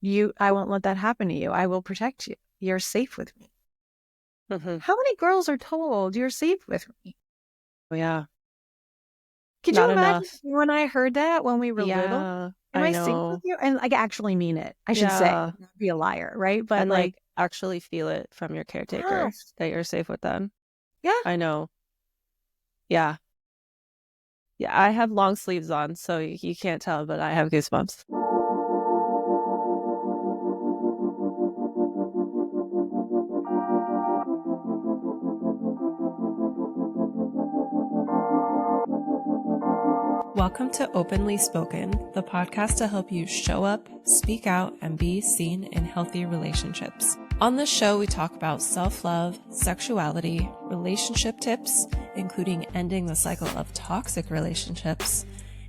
I won't let that happen to you. I will protect you. You're safe with me. Mm-hmm. How many girls are told you're safe with me? Yeah, Could not you imagine enough. when I heard that when we were little? Yeah, Am I I safe with know. you? And like actually mean it. I should say, Yeah. not be a liar, right? But And like like, actually feel it from your caretaker yes, that you're safe with them. yeah. I know. Yeah. Yeah, I have long sleeves on, so you can't tell, but I have goosebumps. Welcome to Openly Spoken, the podcast to help you show up, speak out, and be seen in healthy relationships. On this show, we talk about self-love, sexuality, relationship tips, including ending the cycle of toxic relationships,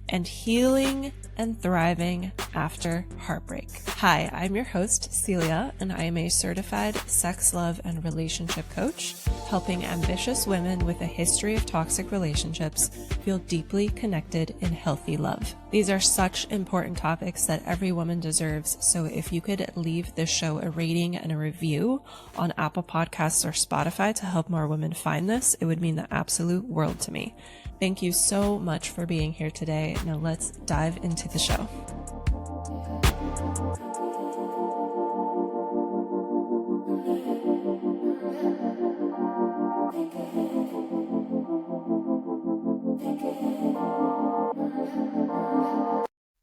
and healing and thriving after heartbreak. Hi, I'm your host, Celia, and I am a certified sex, love, and relationship coach, helping ambitious women with a history of toxic relationships feel deeply connected in healthy love. These are such important topics that every woman deserves, so if you could leave this show a rating and a review on Apple Podcasts or Spotify to help more women find this, it would mean the absolute world to me. Thank you so much for being here today. Now let's dive into the show.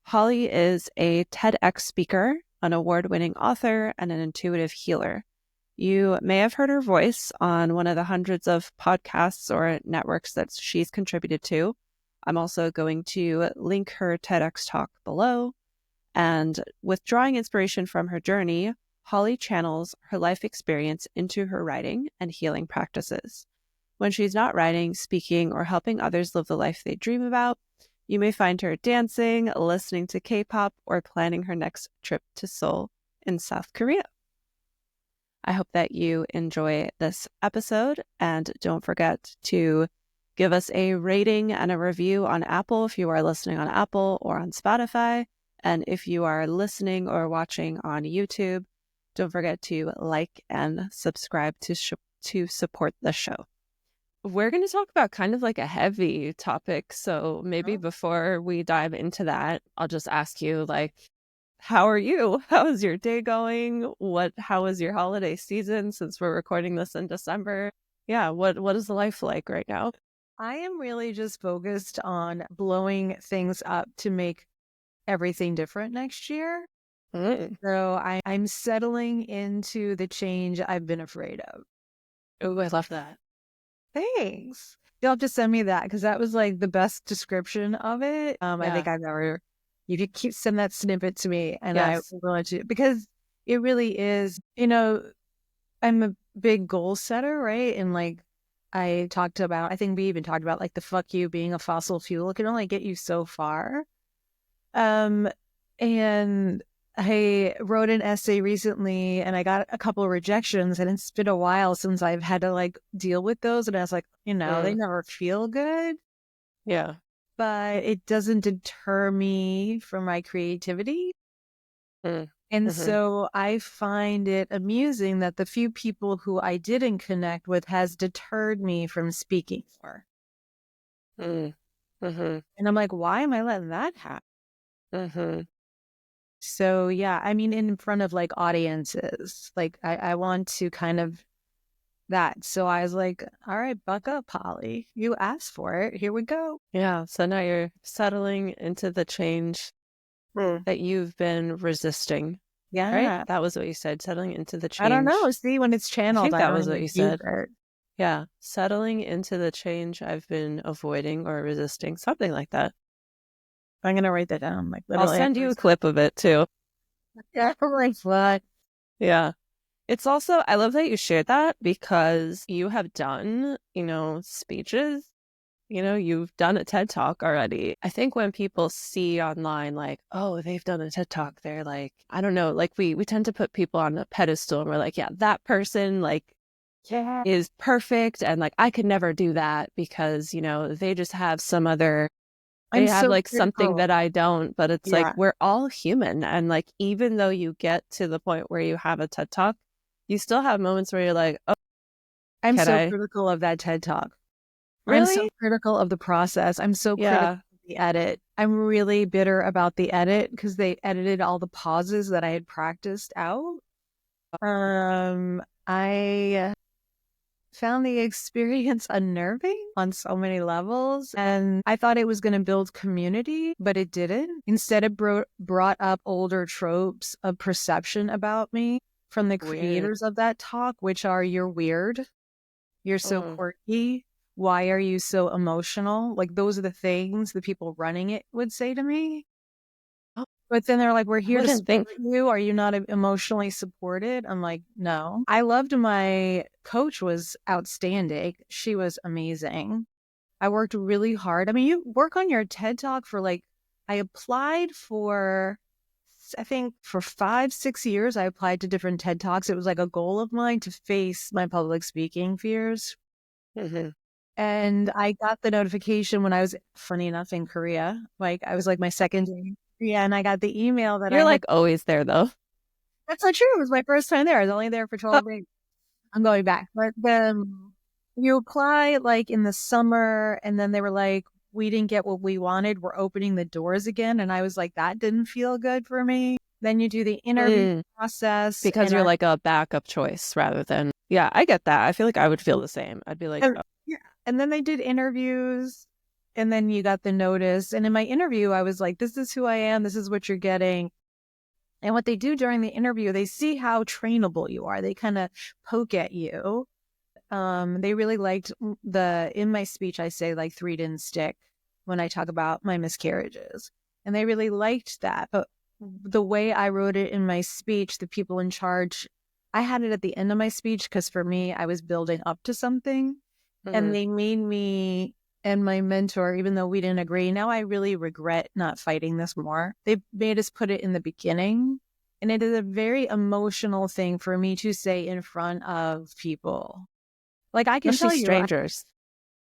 Holly is a TEDx speaker, an award-winning author, and an intuitive healer. You may have heard her voice on one of the hundreds of podcasts or networks that she's contributed to. I'm also going to link her TEDx talk below. And with drawing inspiration from her journey, Holly channels her life experience into her writing and healing practices. When she's not writing, speaking, or helping others live the life they dream about, you may find her dancing, listening to K-pop, or planning her next trip to Seoul in South Korea. I hope that you enjoy this episode, and don't forget to give us a rating and a review on Apple if you are listening on Apple or on Spotify. And if you are listening or watching on YouTube, don't forget to like and subscribe to support the show. We're going to talk about kind of like a heavy topic. So maybe Oh. before we dive into that, I'll just ask you, like, how are you? How is your day going? How is your holiday season since we're recording this in December? Yeah, what is the life like right now? I am really just focused on blowing things up to make everything different next year. Mm. So I'm settling into the change I've been afraid of. Oh, I love that. Thanks. You'll have to send me that because that was like the best description of it. I Yeah. think I've ever. You could keep send that snippet to me, and I Yes. will let you because it really is. I'm a big goal setter, right? And like I think we even talked about like the fuck you being a fossil fuel. It can only get you so far. Um, and I wrote an essay recently and I got a couple of rejections, and it's been a while since I've had to like deal with those. And I was like, they Mm. never feel good, Yeah. but it doesn't deter me from my creativity. Mm. And Mm-hmm. so I find it amusing that the few people who I didn't connect with has deterred me from speaking more. Mm. Mm-hmm. And I'm like, why am I letting that happen? Mm-hmm. So yeah, I mean, in front of like audiences, like I want to kind of that. So I was like, all right, buck up, Polly. You asked for it. Here we go. Yeah. So now you're settling into the change Mm. that you've been resisting, right? Yeah. That was what you said, settling into the I don't know. change. See, when it's I channeled, think I that don't was what even you use said. it. Yeah. Settling into the change I've been avoiding or resisting, something like that. I'm gonna write that down, like I'll literally. send you a clip of it too. Yeah, I'm like, what? Yeah. It's also, I love that you shared that because you have done, speeches, you've done a TED Talk already. I think when people see online, like, oh, they've done a TED Talk, they're like, I don't know, like we tend to put people on a pedestal and we're like, yeah, that person, like, Yeah. is perfect. And like, I could never do that because, they just have some other I'm they have so like something critical. that I don't, but it's like Yeah. we're all human. And like, even though you get to the point where you have a TED Talk, you still have moments where you're like, oh, I'm can so I critical of that TED Talk. I'm so really? critical of the process. I'm so critical Yeah. of the edit. I'm really bitter about the edit because they edited all the pauses that I had practiced out. I found the experience unnerving on so many levels. And I thought it was going to build community, but it didn't. Instead, it brought up older tropes of perception about me from the Weird. creators of that talk, which are you're weird, you're so Mm. quirky, why are you so emotional? Like, those are the things the people running it would say to me. Oh, But then they're like, we're I here to wouldn't think. support you. Are you not emotionally supported? I'm like, no. I loved my coach was outstanding. She was amazing. I worked really hard. I mean, you work on your TED Talk for like, I applied for, I think for 5, 6 years, I applied to different TED Talks. It was like a goal of mine to face my public speaking fears. Mhm. And I got the notification when I was, funny enough, in Korea. Like, I was like my second day in Korea, and I got the email that I You're had. like always there though. That's not true. It was my first time there. I was only there for Oh, 12 days. I'm going back. But then you apply like in the summer, and then they were like, we didn't get what we wanted. We're opening the doors again. And I was like, that didn't feel good for me. Then you do the interview mm. process, Because and you're like a backup choice rather than, yeah, I get that. I feel like I would feel the same. I'd be like, and, oh, yeah. And then they did interviews, and then you got the notice. And in my interview, I was like, this is who I am. This is what you're getting. And what they do during the interview, they see how trainable you are. They kind of poke at you. They really liked in my speech, I say like three didn't stick when I talk about my miscarriages. And they really liked that. But the way I wrote it in my speech, the people in charge, I had it at the end of my speech because for me, I was building up to something. And mhm. they made me and my mentor, even though we didn't agree, now I really regret not fighting this more. They made us put it in the beginning. And it is a very emotional thing for me to say in front of people. Like I can Especially tell you, strangers,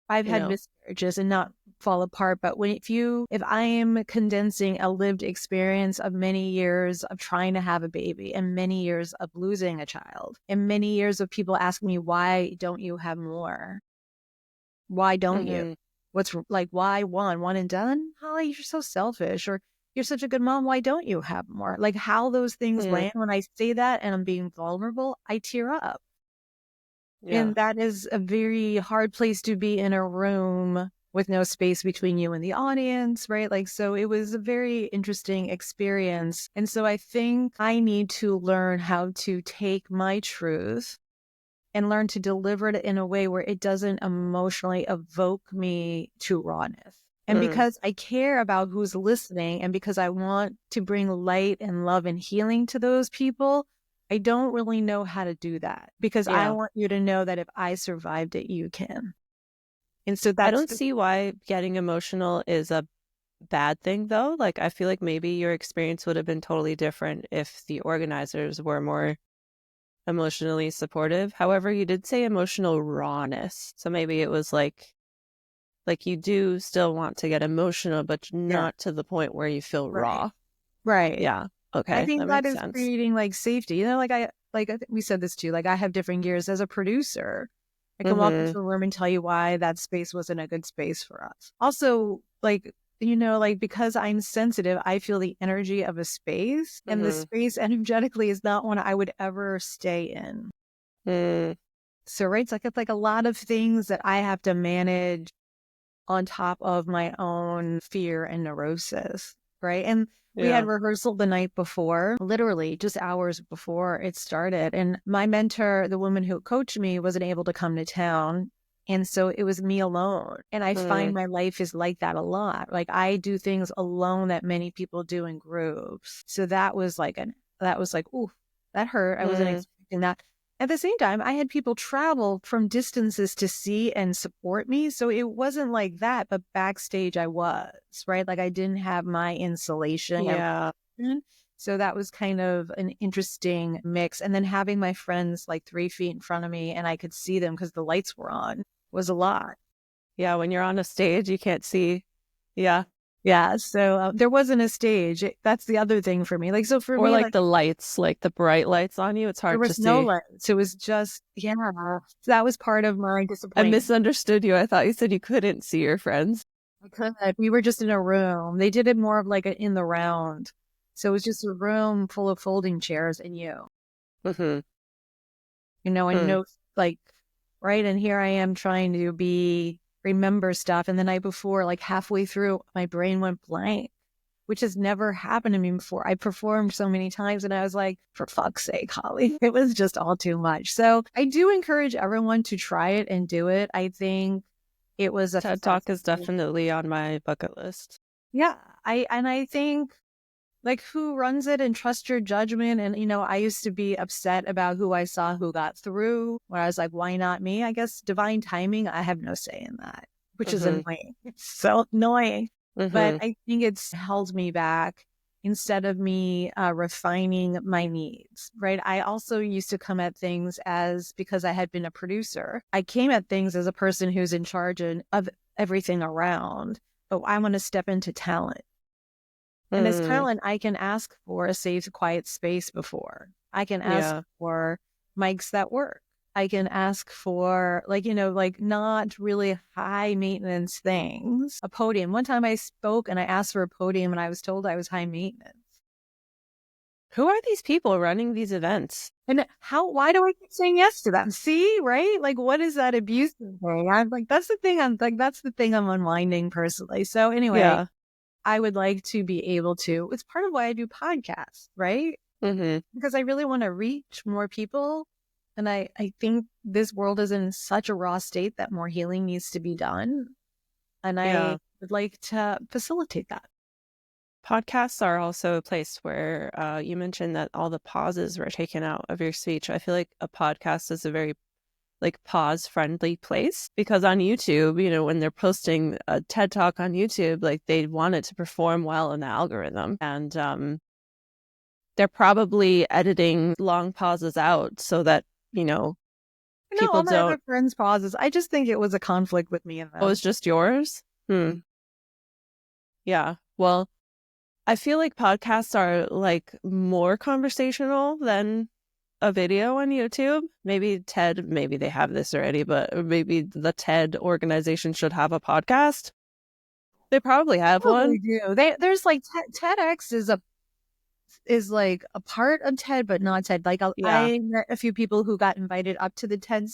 I've you had know. miscarriages and not fall apart. But if I am condensing a lived experience of many years of trying to have a baby and many years of losing a child and many years of people asking me, why don't you have more? Why don't you? Hmm. What's like, why one and done? Holly, you're so selfish. Or you're such a good mom. Why don't you have more? Like how those things Mm, land when I say that and I'm being vulnerable, I tear up. yeah. And that is a very hard place to be in a room with no space between you and the audience, right? Like, so it was a very interesting experience. And so I think I need to learn how to take my truth and learn to deliver it in a way where it doesn't emotionally evoke me to rawness. And Mm, because I care about who's listening and because I want to bring light and love and healing to those people, I don't really know how to do that because I yeah. want you to know that if I survived it, you can. And so I that's don't see why getting emotional is a bad thing though. Like I feel like maybe your experience would have been totally different if the organizers were more emotionally supportive. However, you did say emotional rawness. So maybe it was like you do still want to get emotional, but yeah, not to the point where you feel right. raw. Right. Yeah. I Okay, think that that makes is sense. creating like safety. I think we said this too. Like I have different gears as a producer. I can walk Mm-hmm. into a room and tell you why that space wasn't a good space for us. Also, like because I'm sensitive, I feel the energy of a space, and the Mm-hmm. space energetically is not one I would ever stay in. Mm, So, right, it's like a lot of things that I have to manage on top of my own fear and neurosis, right? And we had yeah. rehearsal the night before, literally just hours before it started. And my mentor, the woman who coached me, wasn't able to come to town. And so it was me alone. And I find Mm, my life is like that a lot. Like I do things alone that many people do in groups. So that was like, ooh, that hurt. I wasn't mm, expecting that. At the same time, I had people travel from distances to see and support me. So it wasn't like that, but backstage I was, right? Like I didn't have my insulation and yeah. protection. So that was kind of an interesting mix. And then having my friends like 3 feet in front of me and I could see them because the lights were on was a lot. Yeah. When you're on a stage, you can't see. Yeah. Yeah. So there wasn't a stage. That's the other thing for me. Like, so for Or me, like like the lights, like the bright lights on you. It's there hard to was no see. lights. It was just, yeah. So that was part of my I disappointment. misunderstood you. I thought you said you couldn't see your friends. I could. We were just in a room. They did it more of like in the round. So it was just a room full of folding chairs and Mm-hmm. and Hmm. no, like, right. And here I am trying to remember stuff. And the night before, like halfway through, my brain went blank, which has never happened to me before. I performed so many times and I was like, for fuck's sake, Holly, it was just all too much. So I do encourage everyone to try it and do it. I think it was a TED Talk is fascinating, definitely on my bucket list. yeah. I think like who runs it and trust your judgment. And, I used to be upset about who I saw who got through, where I was like, why not me? I guess divine timing, I have no say in that, which is Mm-hmm. annoying. It's so annoying. But Mm-hmm. I think it's held me back instead of me refining my needs, right? I also used to come at things as because I had been a producer. I came at things as a person who's in charge of everything around, but I want to step into talent. And as Mm. talent, I can ask for a safe, quiet space before. I can ask Yeah. for mics that work. I can ask for like not really high maintenance things. A podium. One time I spoke and I asked for a podium and I was told I was high maintenance. Who are these people running these events? And why do I keep saying yes to them? See, right? Like, what is that abusive thing? I'm like, that's the thing. That's the thing I'm unwinding personally. So anyway, Yeah. I would like to be able to, it's part of why I do podcasts, right? Mm-hmm. Because I really want to reach more people. And I think this world is in such a raw state that more healing needs to be done. And I Yeah. would like to facilitate that. Podcasts are also a place where you mentioned that all the pauses were taken out of your speech. I feel like a podcast is a very like pause friendly place because on YouTube, when they're posting a TED Talk on YouTube, like they want it to perform well in the algorithm. And they're probably editing long pauses out so that, No, people all my don't, other friends' pauses. I just think it was a conflict with me and oh, it's them. just yours. Yeah. Well, I feel like podcasts are like more conversational than a video on YouTube. Maybe TED, maybe they have this already, but maybe the TED organization should have a podcast. They probably have Probably one. do. There's like TEDx is like a part of TED, but not TED. Like Yeah. I met a few people who got invited up to the TED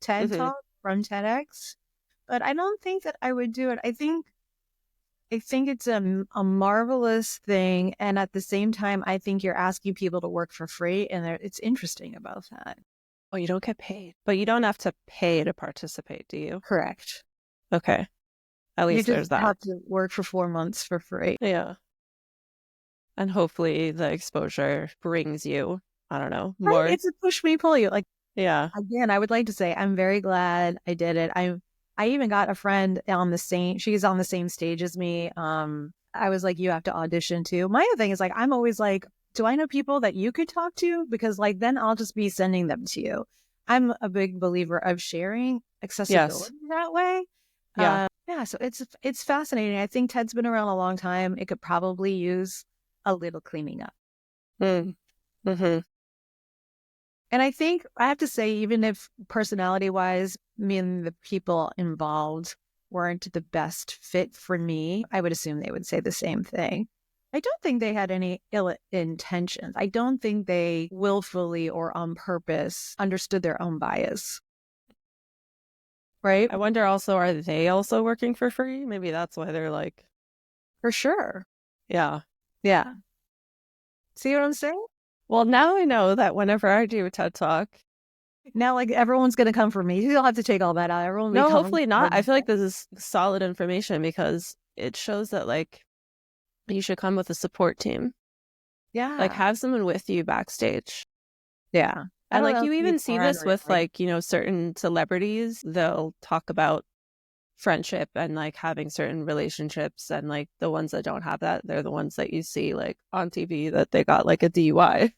Hmm. talk from TEDx, but I don't think that I would do it. I think it's a marvelous thing. And at the same time, I think you're asking people to work for free. And it's interesting about that. Oh, you don't get paid, but you don't have to pay to participate, do you? Correct. Okay. At You least just there's that. have to work for 4 months for free. Yeah. And hopefully the exposure brings you, I don't know, Right. more. It's a push me, pull you. Like, Yeah. again, I would like to say I'm very glad I did it. I even got a friend she's on the same stage as me. I was like, you have to audition too. My other thing is like, I'm always like, do I know people that you could talk to? Because like, then I'll just be sending them to you. I'm a big believer of sharing Yes. accessibility that way. Yeah. Yeah, so it's fascinating. I think TED's been around a long time. It could probably use a little cleaning up. Mm. Hmm. And I think I have to say, even if personality wise, me and the people involved weren't the best fit for me, I would assume they would say the same thing. I don't think they had any ill intentions. I don't think they willfully or on purpose understood their own bias, right? I wonder also, are they also working for free? Maybe that's why they're like, For sure. yeah. Yeah. See what I'm saying? Well, now I know that whenever I do a TED Talk, Now, like everyone's going to come for me. You don't have to take all that out. Everyone will be no, coming hopefully for not. I me. feel like this is solid information because it shows that like you should come with a support team. Like Yeah. have someone with you backstage. Yeah. I And don't like know if you you even see can this with really. like, certain celebrities, they'll talk about friendship and like having certain relationships and like the ones that don't have that, they're the ones that you see like on TV that they got like a DUI,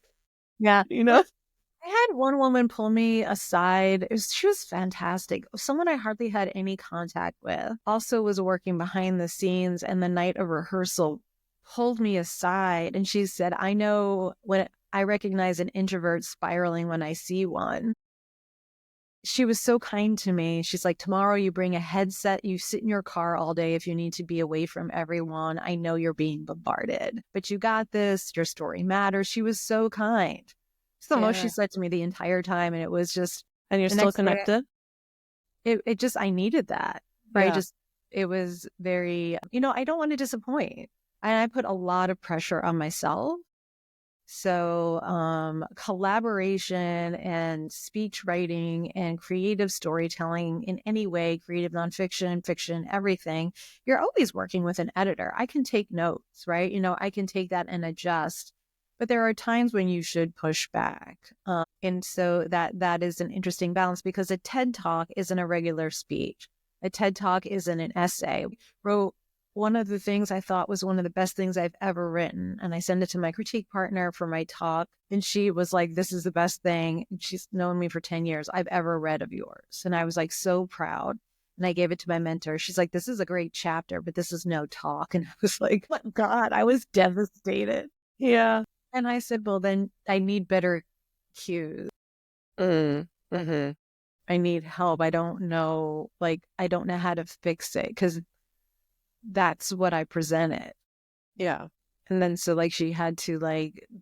Yeah. you know? I had had one woman pull me aside. She was fantastic. Someone I hardly had any contact with. Also was working behind the scenes, and the night of rehearsal pulled me aside and she said, I know when I recognize an introvert spiraling when I see one. She was so kind to me. She's like, tomorrow you bring a headset, you sit in your car all day if you need to be away from everyone. I know you're being bombarded, but you got this. Your story matters. She was so kind. It's the most she Yeah. said to me the entire time. And it was just And you're the still next day, connected? it just, I needed that. Right. Yeah. Just, it was very, I don't want to disappoint. And I put a lot of pressure on myself. So, collaboration and speech writing and creative storytelling in any way, creative nonfiction, fiction, everything, you're always working with an editor. I can take notes, right? I can take that and adjust, but there are times when you should push back. And so that is an interesting balance because a TED Talk isn't a regular speech. A TED Talk isn't an essay. Wrote one of the things I thought was one of the best things I've ever written. And I sent it to my critique partner for my talk. And she was like, this is the best thing. And she's known me for 10 years I've ever read of yours. And I was like, so proud. And I gave it to my mentor. She's like, this is a great chapter, but this is no talk. And I was like, oh my God, I was devastated. Yeah. And I said, well, then I need better cues. Mm-hmm. I need help. I don't know, I don't know how to fix it because that's what I presented. Yeah. And then so she had to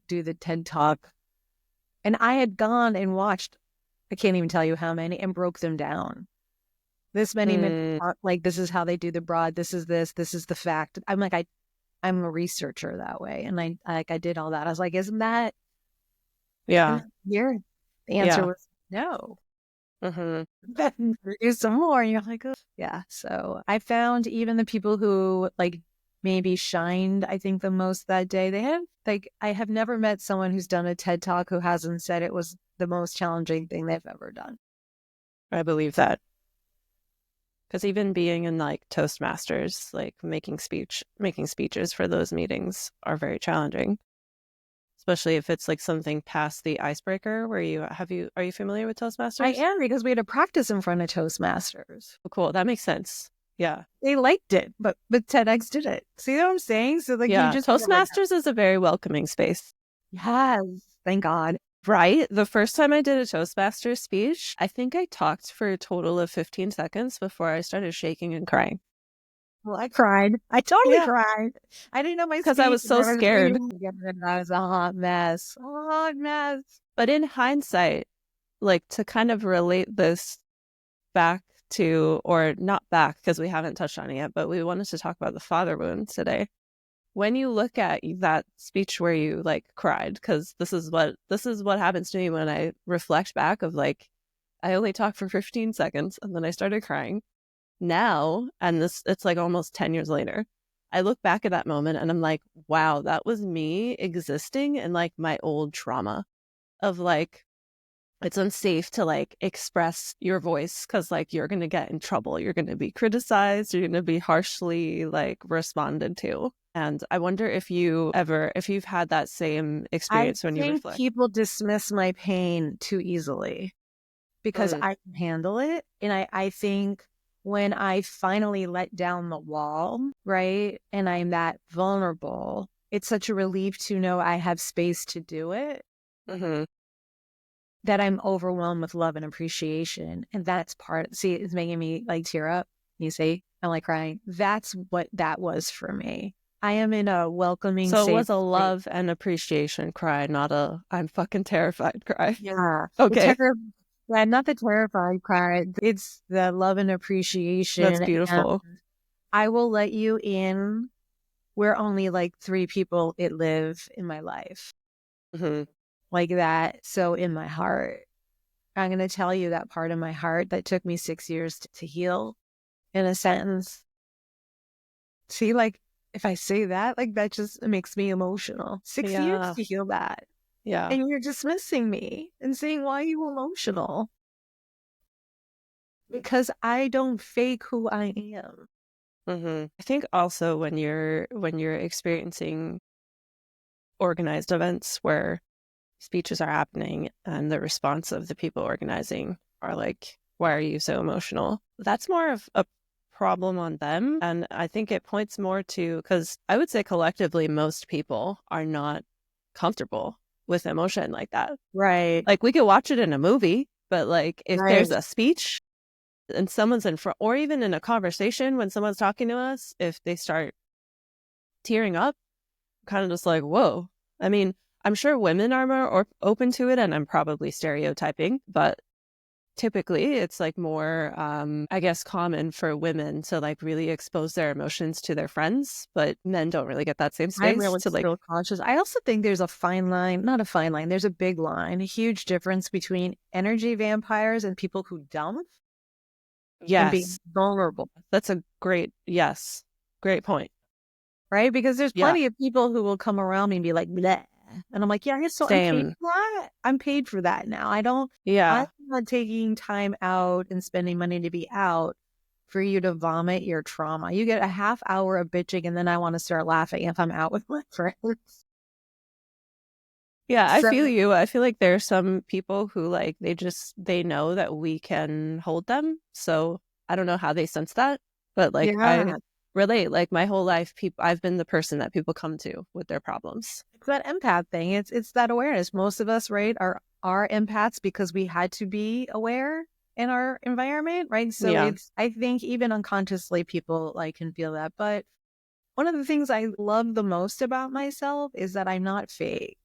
do the TED Talk. And I had gone and watched, I can't even tell you how many, and broke them down. This many minutes, Mm, this is how they do the broad, this is the fact. I'm a researcher that way. And I did all that. I was like, yeah. isn't that weird? The answer Yeah. was no. Mm-hmm. Then do some more. And you're like, oh. Yeah. So I found even the people who maybe shined, I think the most that day, they had I have never met someone who's done a TED Talk who hasn't said it was the most challenging thing they've ever done. I believe that. Because even being in Toastmasters, making speeches for those meetings are very challenging, especially if it's something past the icebreaker where are you familiar with I Toastmasters? am because we had a practice in front of Toastmasters. Oh, cool. That makes sense. Yeah. They liked it, but TEDx did it. See what I'm saying? So you Yeah. just never know. Toastmasters is a very welcoming space. Yes, thank God. Right. The first time I did a Toastmasters speech, I think I talked for a total of 15 seconds before I started shaking and crying. Well, I cried. I totally Yeah. cried. I didn't know my Because I speech, was and so I was scared. reading it, and I was a hot mess. A hot mess. But in hindsight, to kind of relate this back to, or not back because we haven't touched on it yet, but we wanted to talk about the father wound today. When you look at that speech where you cried, because this is what happens to me when I reflect back of I only talked for 15 seconds and then I started crying. Now, and it's almost 10 years later, I look back at that moment and I'm like, wow, that was me existing in my old trauma of it's unsafe to express your voice because you're going to get in trouble. You're going to be criticized. You're going to be harshly responded to. And I wonder if you've had that same I experience when you think reflect. people dismiss my pain too easily because Mm, I can handle it. And I think when I finally let down the wall, right, and I'm that vulnerable, it's such a relief to know I have space to do it, mm-hmm. that I'm overwhelmed with love and appreciation. And that's see, it's making me tear up. You see, I'm crying. That's what that was for me. I am in a welcoming, So it safe was a space. love and appreciation cry, not a I'm fucking terrified cry. Yeah. The Okay, terror, yeah, not the terrified cry. It's the love and that's appreciation. And beautiful. I will let you in where only three people it live in my life Mm-hmm. like that. So in my heart, I'm going to tell you that part of my heart that took me 6 years to heal in a sentence. See, if I say that, that just makes me emotional. 6 years Yeah, to heal that. yeah. And you're dismissing me and saying, why are you emotional? Because I don't fake who I am. Mm-hmm. I think also when you're experiencing organized events where speeches are happening and the response of the people organizing are like, why are you so emotional? That's more of a problem on them. And I think it points more to, because I would say collectively, most people are not comfortable with emotion like that. Right. Like we could watch it in a movie, but like if there's Right. a speech and someone's in front, or even in a conversation when someone's talking to us, if they start tearing up, kind of just like, whoa. I mean, I'm sure women are more open to it, and I'm probably stereotyping, but typically it's like more, I guess, common for women to like really expose their emotions to their friends, but men don't really get that same I'm space really to like, still conscious. I also think there's a fine line, not a fine line, there's a big line, a huge difference between energy vampires and people who dump and being yes, vulnerable, that's a great point. right? Because there's Yeah, plenty of people who will come around me and be like, bleh. And I'm like, yeah, so I'm paid same. for that. I'm paid for that now. I'm Yeah. not taking time out and spending money to be out for you to vomit your trauma. You get a half hour of bitching and then I want to start laughing if I'm out with my friends. Yeah, I So feel you. I feel like there's some people who like they know that we can hold them. So I don't know how they sense that, but like I yeah, relate. Like my whole life, people I've been the person that people come to with their problems. it's that empath thing. It's that awareness. Most of us, right, are empaths because we had to be aware in our environment, right? So Yeah. it's I think even unconsciously people like can feel that. But one of the things I love the most about myself is that I'm not fake,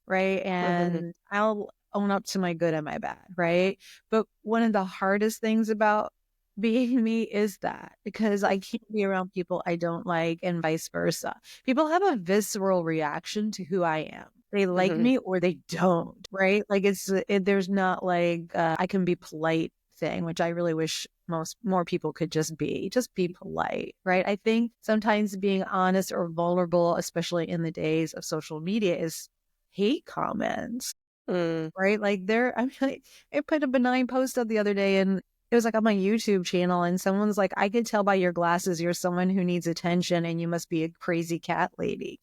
right? Hmm. And I'll own up to my good and my bad, right? But one of the hardest things about being me is that because I can't be around people I don't like and vice versa. People have a visceral reaction to who I am. They like Hmm. me or they don't, right? Like there's not like I can be polite thing, which I really wish most more people could just be polite, right? I think sometimes being honest or vulnerable, especially in the days of social media, is hate comments, Mm. right? Like I'm like, I put a benign post up the other day and it was like on my YouTube channel and someone's like, I could tell by your glasses you're someone who needs attention and you must be a crazy cat lady.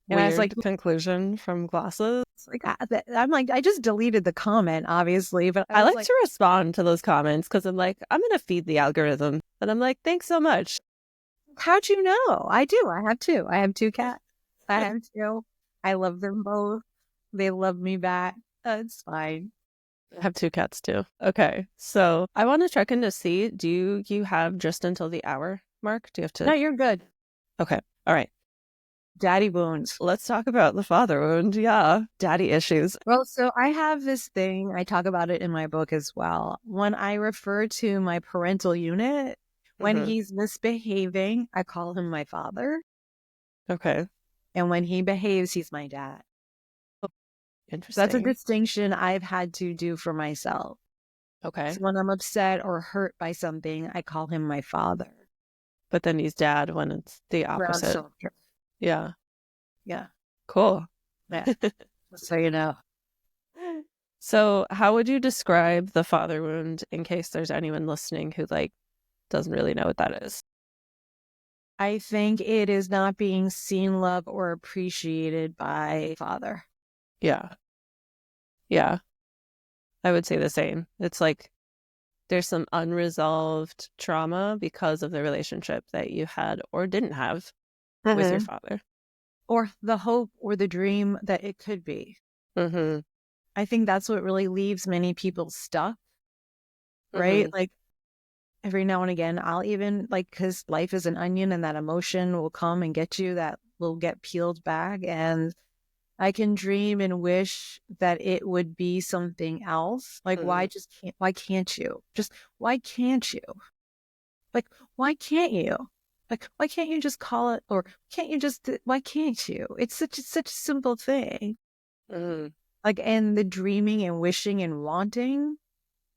And I was like, Weird conclusion from glasses. I'm like, I just deleted the comment, obviously, but I I was like like, to respond to those comments because I'm like, I'm gonna feed the algorithm, and I'm like, thanks so much. how'd you know? I do. I have two. I have two cats. I have two. I love them both. They love me back. It's fine. I have two cats too. Okay. So I want to check in to see, do you have just until the hour mark? Do you have No, to? you're good. Okay. All right. Daddy wounds. Let's talk about the father wound. Yeah. Daddy issues. Well, so I have this thing, I talk about it in my book as well. When I refer to my parental unit, when Hmm. he's misbehaving, I call him my father. Okay. And when he behaves, he's my dad. Oh, That's a interesting. distinction I've had to do for myself. Okay. So when I'm upset or hurt by something, I call him my father. But then he's dad when it's the Ground opposite. soldier. Yeah. Yeah. Cool. Yeah. Just so you know. So how would you describe the father wound in case there's anyone listening who like doesn't really know what that is? I think it is not being seen, loved, or appreciated by father. Yeah. Yeah. I would say the same. It's like there's some unresolved trauma because of the relationship that you had or didn't have with your Mhm. father. Or the hope or the dream that it could be. Mm-hmm. I think that's what really leaves many people stuck, right? Mm-hmm. Like every now and again, I'll even like, because life is an onion and that emotion will come and get you, that will get peeled back. And I can dream and wish that it would be something else. Like, Mm-hmm. why can't you? Just, why can't you? Like, why can't you? Like, why can't you just call it, or can't you just, why can't you? It's such a simple thing. Mm-hmm. Like, and the dreaming and wishing and wanting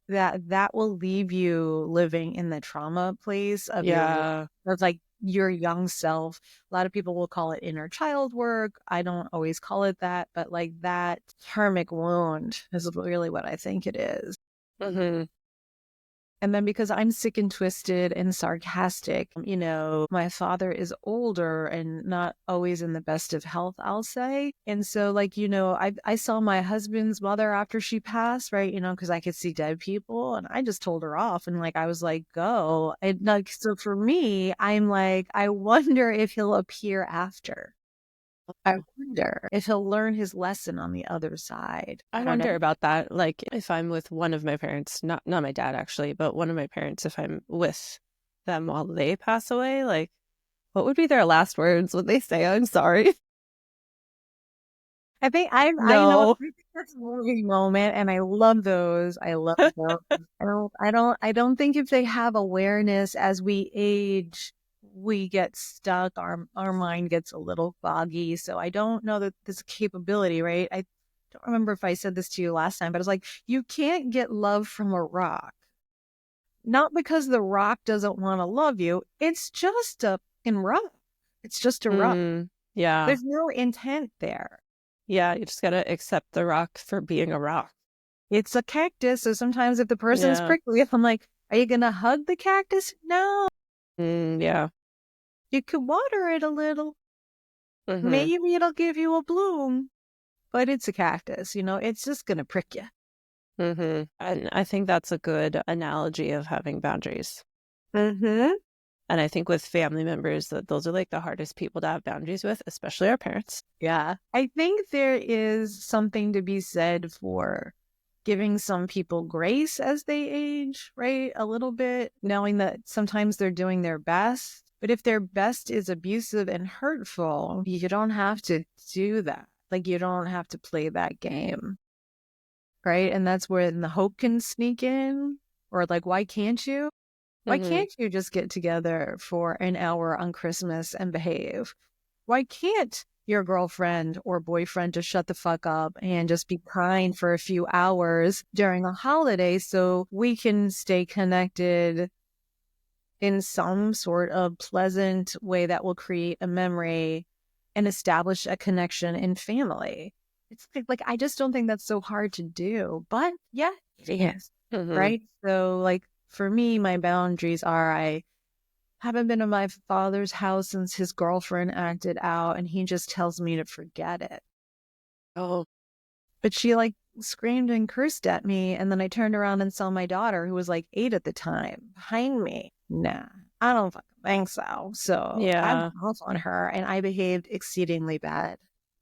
that will leave you living in the trauma place of Yeah. of like your young self. A lot of people will call it inner child work. I don't always call it that, but like that karmic wound is really what I think it is. Mm-hmm. And then because I'm sick and twisted and sarcastic, my father is older and not always in the best of health, I'll say. And so, like, I saw my husband's mother after she passed, right? Because I could see dead people, and I just told her off. And like, I was like, go. And like, so for me, I'm like, I wonder if he'll appear after. I wonder if he'll learn his lesson on the other side. I I don't know. wonder about that. Like if I'm with one of my parents, not my dad actually, but one of my parents, if I'm with them while they pass away, like what would be their last words? Would they say, I'm sorry? I think I No. think that's a movie moment, and I love those. I love those. I don't think if they have awareness as we age, we get stuck. Our mind gets a little foggy. So I don't know that this capability, right? I don't remember if I said this to you last time, but it's like you can't get love from a rock. Not because the rock doesn't want to love you. It's just a fucking rock. It's just a rock. Yeah. There's no intent there. Yeah. You just got to accept the rock for being a rock. It's a cactus. So sometimes if the person's Yeah. prickly, if I'm like, are you going to hug the cactus? No. Yeah. You could water it a little. Mm-hmm. Maybe it'll give you a bloom, but it's a cactus. It's just going to prick you. Mm-hmm. And I think that's a good analogy of having boundaries. Mm-hmm. And I think with family members, that those are like the hardest people to have boundaries with, especially our parents. Yeah. I think there is something to be said for giving some people grace as they age, right? A little bit, knowing that sometimes they're doing their best. But if their best is abusive and hurtful, you don't have to do that. Like, you don't have to play that game, right? And that's where the hope can sneak in. Or, like, why can't you? Why Mm-hmm. can't you just get together for an hour on Christmas and behave? Why can't your girlfriend or boyfriend just shut the fuck up and just be kind for a few hours during a holiday so we can stay connected in some sort of pleasant way that will create a memory and establish a connection in family? It's like I just don't think that's so hard to do, but yeah, it is. Mm-hmm. Right. So, like, for me, my boundaries are I haven't been to my father's house since his girlfriend acted out, and he just tells me to forget it. Oh, But she like screamed and cursed at me, and then I turned around and saw my daughter, who was like 8 at the time, behind me. Nah, I don't fucking think so. So I went yeah. off on her, and I behaved exceedingly bad.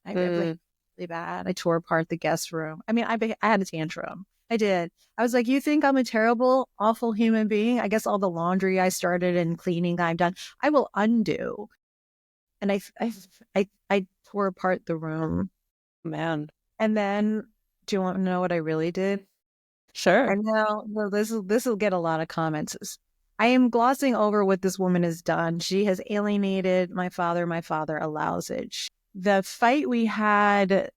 I behaved Mm. really bad. I tore apart the guest room. I mean, I had a tantrum. I did. I was like, you think I'm a terrible, awful human being? I guess all the laundry I started and cleaning I've done, I will undo. And I tore apart the room. Man. And then, do you want to know what I really did? Sure. And now, well, this will get a lot of comments. I am glossing over what this woman has done. She has alienated my father. My father allows it. The fight we had,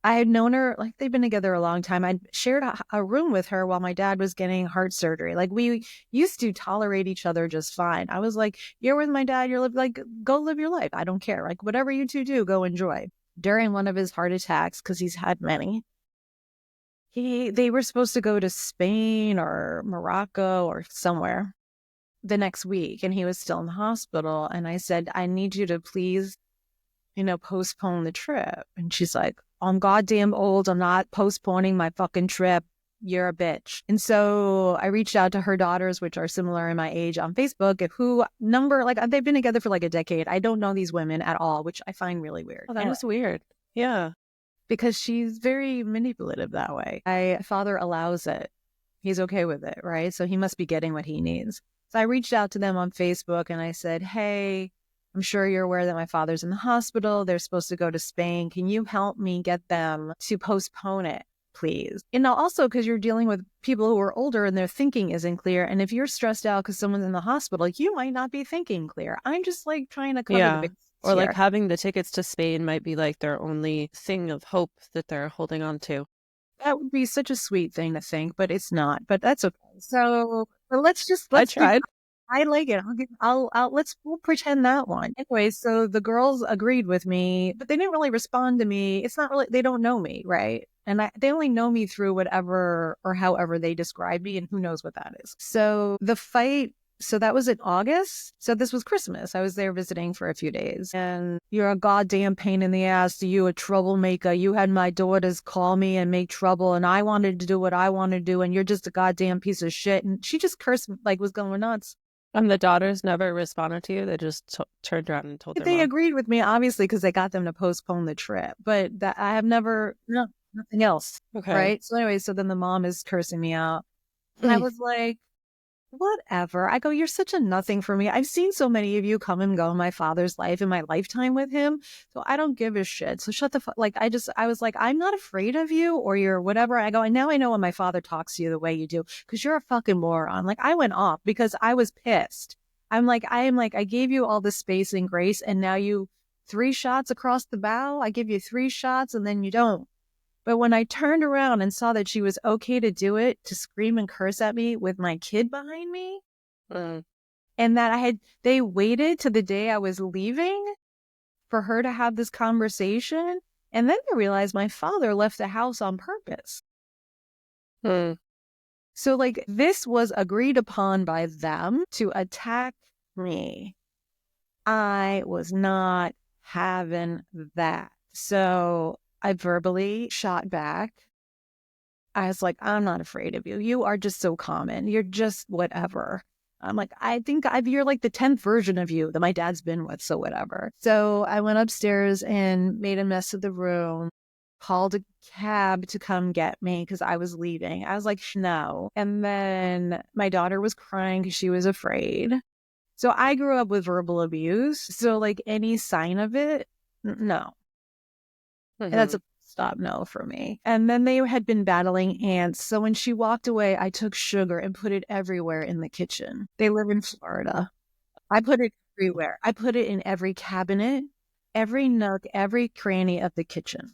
I had known her, like, they've been together a long time. I'd shared a room with her while my dad was getting heart surgery. Like, we used to tolerate each other just fine. I was like, you're with my dad, like, go live your life. I don't care. Like, whatever you two do, go enjoy. During one of his heart attacks, because he's had many, they were supposed to go to Spain or Morocco or somewhere the next week, and he was still in the hospital. And I said, I need you to please postpone the trip. And she's like, I'm goddamn old. I'm not postponing my fucking trip. You're a bitch. And so I reached out to her daughters, which are similar in my age, on Facebook, they've been together for like a decade. I don't know these women at all, which I find really weird. Oh, that And is weird. Yeah. because she's very manipulative that way. My father allows it. He's okay with it, right? So he must be getting what he needs. So I reached out to them on Facebook and I said, hey, I'm sure you're aware that my father's in the hospital. They're supposed to go to Spain. Can you help me get them to postpone it, please? And now also because you're dealing with people who are older and their thinking isn't clear. And if you're stressed out because someone's in the hospital, you might not be thinking clear. I'm just like trying to cover the Yeah. bases Or like here. having the tickets to Spain might be like their only thing of hope that they're holding on to. That would be such a sweet thing to think, but it's not. But that's okay. So but let's I do tried. I like it. We'll pretend that one. Anyway, so the girls agreed with me, but they didn't really respond to me. It's not really, they don't know me, right? And they only know me through whatever or however they describe me, and who knows what that is. So the fight, so that was in August. So this was Christmas. I was there visiting for a few days. And you're a goddamn pain in the ass. You a troublemaker. You had my daughters call me and make trouble, and I wanted to do what I wanted to do, and you're just a goddamn piece of shit. And she just cursed, like was going nuts. And the daughters never responded to you. They just turned around and told their They mom. agreed with me, obviously, because they got them to postpone the trip. But that I have never, no, nothing else. Okay. Right. So anyway, so then the mom is cursing me out. And I was like, whatever. I go, you're such a nothing for me. I've seen so many of you come and go in my father's life in my lifetime with him. So I don't give a shit. So shut the fuck. Like, I was like, I'm not afraid of you or you're whatever. I go, and now I know when my father talks to you the way you do, because you're a fucking moron. Like, I went off because I was pissed. I gave you all this space and grace, and now you 3 shots across the bow. I give you 3 shots and then you don't. But when I turned around and saw that she was okay to do it, to scream and curse at me with my kid behind me, and that they waited to the day I was leaving for her to have this conversation. And then I realized my father left the house on purpose. So, like, this was agreed upon by them to attack me. I was not having that. So I verbally shot back. I was like, I'm not afraid of you. You are just so common. You're just whatever. I'm like, I think you're like the 10th version of you that my dad's been with. So whatever. So I went upstairs and made a mess of the room, called a cab to come get me because I was leaving. I was like, no. And then my daughter was crying because she was afraid. So I grew up with verbal abuse. So like any sign of it, no. And that's a stop no for me. And then they had been battling ants. So when she walked away, I took sugar and put it everywhere in the kitchen. They live in Florida. I put it everywhere. I put it in every cabinet, every nook, every cranny of the kitchen,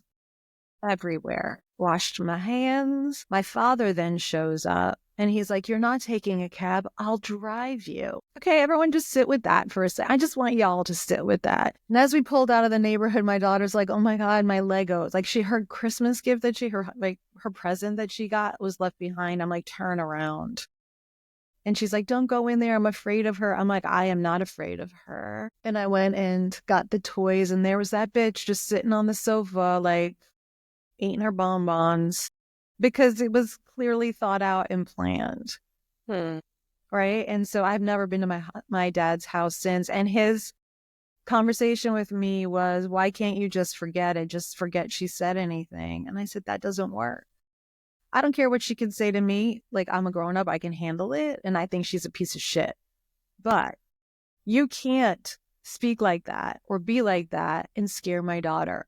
everywhere. Washed my hands. My father then shows up and he's like, you're not taking a cab. I'll drive you. Okay, everyone just sit with that for a second. I just want y'all to sit with that. And as we pulled out of the neighborhood, my daughter's like, oh my God, my Legos. Like her Christmas gift that her present that she got was left behind. I'm like, turn around. And she's like, don't go in there. I'm afraid of her. I'm like, I am not afraid of her. And I went and got the toys and there was that bitch just sitting on the sofa, like eating her bonbons because it was clearly thought out and planned. Right. And so I've never been to my dad's house since. And his conversation with me was, why can't you just forget it? Just forget she said anything. And I said, that doesn't work. I don't care what she can say to me. Like, I'm a grown up. I can handle it. And I think she's a piece of shit. But you can't speak like that or be like that and scare my daughter.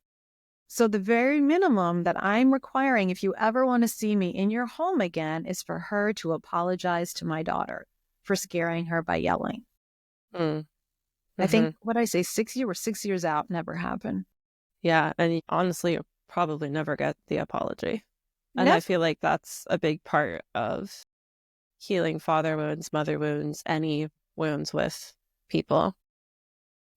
So the very minimum that I'm requiring, if you ever want to see me in your home again, is for her to apologize to my daughter for scaring her by yelling. I think, what I say, 6 years out, never happened. Yeah. And honestly, you'll probably never get the apology. And I feel like that's a big part of healing father wounds, mother wounds, any wounds with people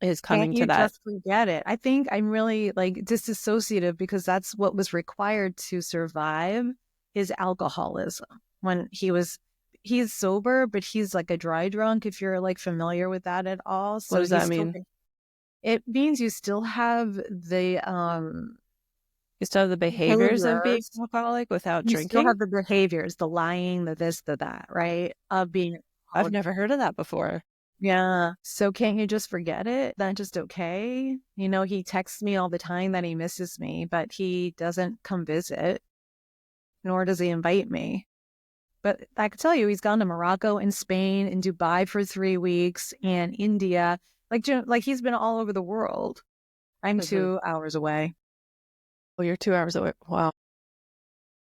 is coming to that. Can't you just forget it? I think I'm really like disassociative because that's what was required to survive his alcoholism. When he's sober, but he's like a dry drunk, if you're like familiar with that at all. So what does that mean? It means you still have the you still have the behaviors of being alcoholic without drinking? You still have the behaviors, the lying, the this, the that, right? Of being I've never heard of that before. Yeah. So can't you just forget it? That's just okay. You know, he texts me all the time that he misses me, but he doesn't come visit, nor does he invite me. But I can tell you, he's gone to Morocco and Spain and Dubai for 3 weeks and India. Like he's been all over the world. I'm 2 hours away. Well, you're 2 hours away. Wow.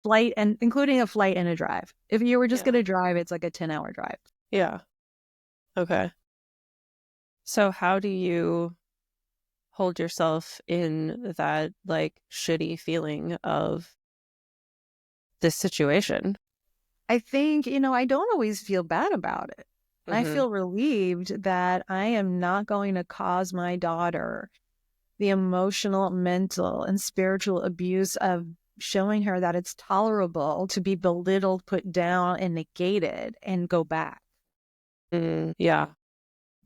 Flight and including a flight and a drive. If you were just going to drive, it's like a 10-hour drive. Yeah. Okay. So how do you hold yourself in that like shitty feeling of this situation? I think, I don't always feel bad about it. I Mm-hmm. feel relieved that I am not going to cause my daughter the emotional, mental, and spiritual abuse of showing her that it's tolerable to be belittled, put down, and negated and go back. Yeah.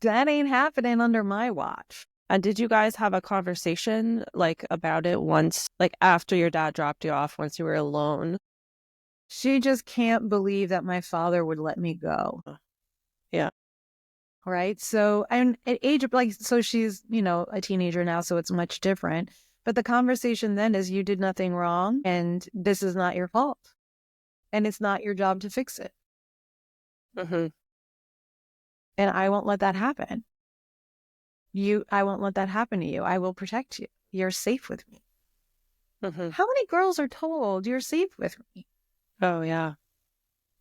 That ain't happening under my watch. And did you guys have a conversation like about it once, like after your dad dropped you off, once you were alone? She just can't believe that my father would let me go. Yeah. Right. So, and at age of like, so she's, a teenager now, so it's much different. But the conversation then is you did nothing wrong and this is not your fault. And it's not your job to fix it. Mm-hmm. And I won't let that happen. I won't let that happen to you. I will protect you. You're safe with me. Mm-hmm. How many girls are told you're safe with me? Oh, yeah.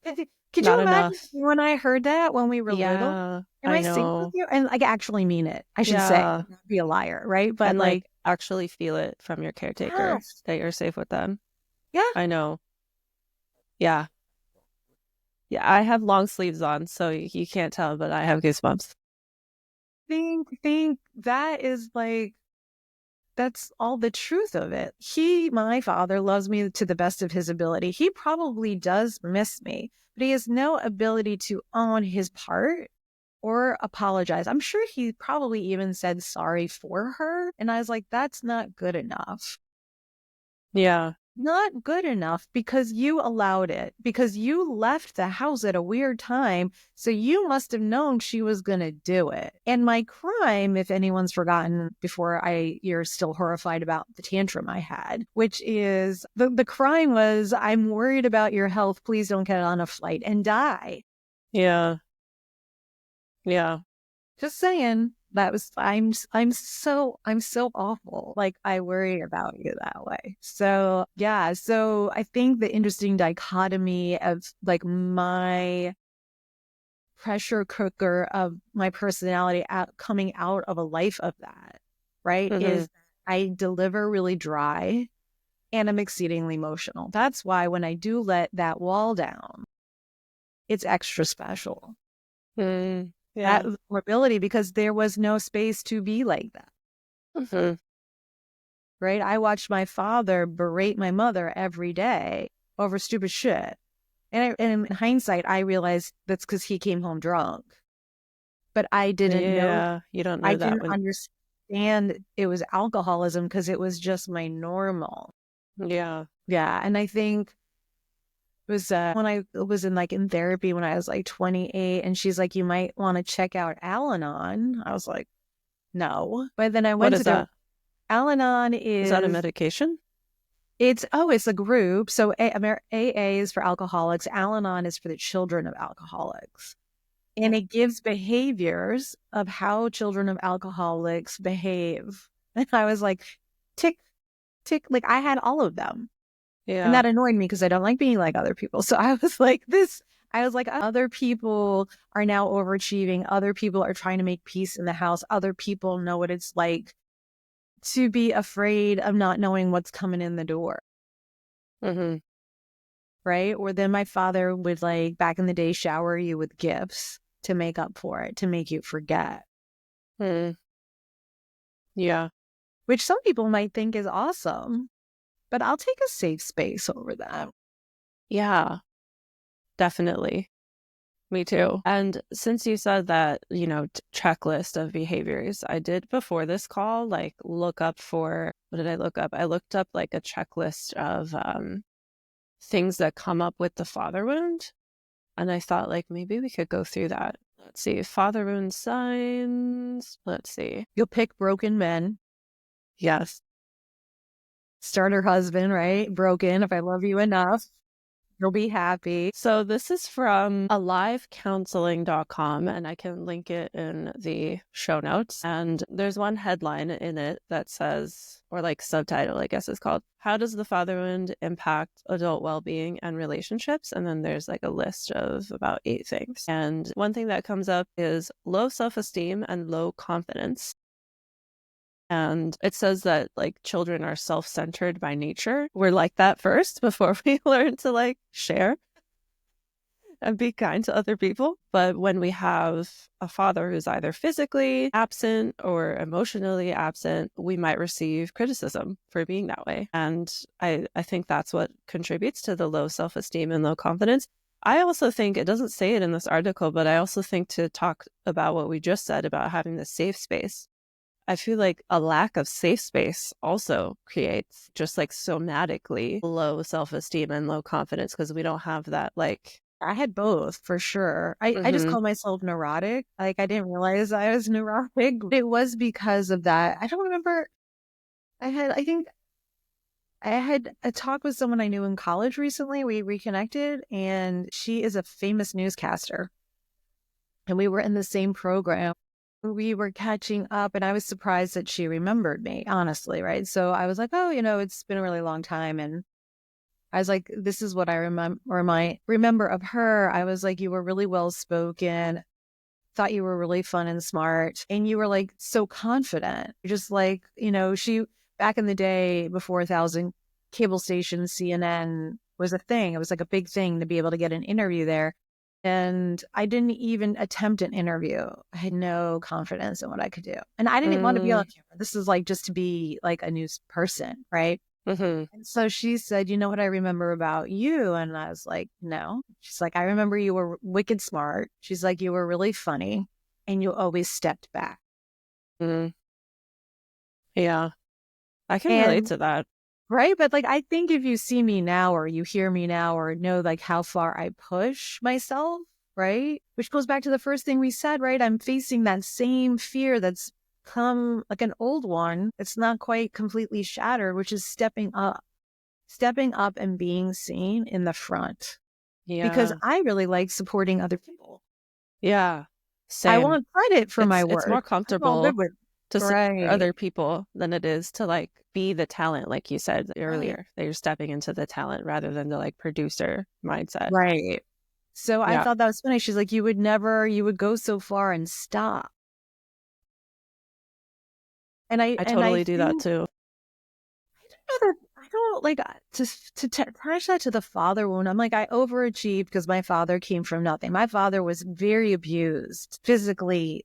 Could Not you imagine enough. when I heard that when we were little? Yeah, Am I I safe with know. you? And like actually mean it. I should say, Yeah. not be a liar, right? But And like like, actually feel it from your caretaker yes, that you're safe with them. yeah. I know. Yeah. Yeah, I have long sleeves on, so you can't tell, but I have goosebumps. Think that is like that's all the truth of it. My father, loves me to the best of his ability. He probably does miss me, but he has no ability to own his part or apologize. I'm sure he probably even said sorry for her. And I was like, that's not good enough. Yeah. Not good enough because you allowed it, because you left the house at a weird time. So you must have known she was going to do it. And my crime, if anyone's forgotten you're still horrified about the tantrum I had, which is the crime was, I'm worried about your health. Please don't get on a flight and die. Yeah. Yeah. Just saying. I'm so awful. Like I worry about you that way. So yeah. So I think the interesting dichotomy of like my pressure cooker of my personality coming out of a life of that, right, Mm-hmm. is I deliver really dry and I'm exceedingly emotional. That's why when I do let that wall down, it's extra special. That Yeah. vulnerability because there was no space to be like that. Mm-hmm. Right. I watched my father berate my mother every day over stupid shit. And in hindsight, I realized that's because he came home drunk. But Yeah. You don't I know that didn't when. understand it was alcoholism because it was just my normal. Yeah. Yeah. And I think it was when I was in therapy when I was like 28, and she's like, you might want to check out Al-Anon. I was like, no. But then I What went is to the that? Al-Anon Is that a is medication? it's a group. So AA is for alcoholics. Al-Anon is for the children of alcoholics. And it gives behaviors of how children of alcoholics behave. And I was like, tick, tick. Like I had all of them. And Yeah. that annoyed me because I don't like being like other people. So I was like, other people are now overachieving. Other people are trying to make peace in the house. Other people know what it's like to be afraid of not knowing what's coming in the door. Mm-hmm. Right. Or then my father would like back in the day shower you with gifts to make up for it, to make you forget, Mm. Yeah. which some people might think is awesome, but I'll take a safe space over that. Yeah. Definitely. Me too. And since you said that, checklist of behaviors, I did before this call, like look up for, what did I look up? I looked up like a checklist of things that come up with the father wound. And I thought like maybe we could go through that. Let's see. Father wound signs. Let's see. You'll pick broken men, Yes. starter husband, right? Broken. If I love you enough, you'll be happy. So this is from alivecounseling.com, and I can link it in the show notes. And there's one headline in it that says, or like subtitle, I guess it's called, How Does the Father Wound Impact Adult Well-Being and Relationships? And then there's like a list of about 8 things. And one thing that comes up is low self-esteem and low confidence. And it says that like children are self-centered by nature. We're like that first before we learn to like share. and be kind to other people. But when we have a father who's either physically absent or emotionally absent, we might receive criticism for being that way. And I think that's what contributes to the low self-esteem and low confidence. I also think, it doesn't say it in this article, but I also think to talk about what we just said about having the safe space. I feel like a lack of safe space also creates just like somatically low self-esteem and low confidence because we don't have that like. I had both for sure. I just call myself neurotic. Like I didn't realize I was neurotic. It was because of that. I don't remember. I think I had a talk with someone I knew in college recently. We reconnected and she is a famous newscaster and we were in the same program. We were catching up and I was surprised that she remembered me, honestly, right? So I was like, oh, it's been a really long time. And I was like, this is what I remember of her. I was like, you were really well spoken, thought you were really fun and smart, and you were like so confident. Just like, she back in the day before 1,000 cable stations, CNN was a thing. It was like a big thing to be able to get an interview there. And I didn't even attempt an interview. I had no confidence in what I could do. And I didn't want to be on camera. This is like just to be like a news person, right? Mm-hmm. And so she said, you know what I remember about you? And I was like, no. She's like, I remember you were wicked smart. She's like, you were really funny and you always stepped back. Mm-hmm. Yeah, I can relate And to that. right. But like, I think if you see me now or you hear me now or know like how far I push myself, right? Which goes back to the first thing we said, right? I'm facing that same fear that's come like an old one. It's not quite completely shattered, which is stepping up and being seen in the front because Yeah. I really like supporting other people. Yeah. I Same. want credit for my It's more work. I'm all comfortable good with to support right. other people than it is to like be the talent, like you said Right. earlier, that you're stepping into the talent rather than the like producer mindset. Right. So I Yeah. thought that was funny. She's like, you would go so far and stop. And I I totally do that think too. I don't like to attach that to the father wound. I'm like, I overachieved because my father came from nothing. My father was very abused, physically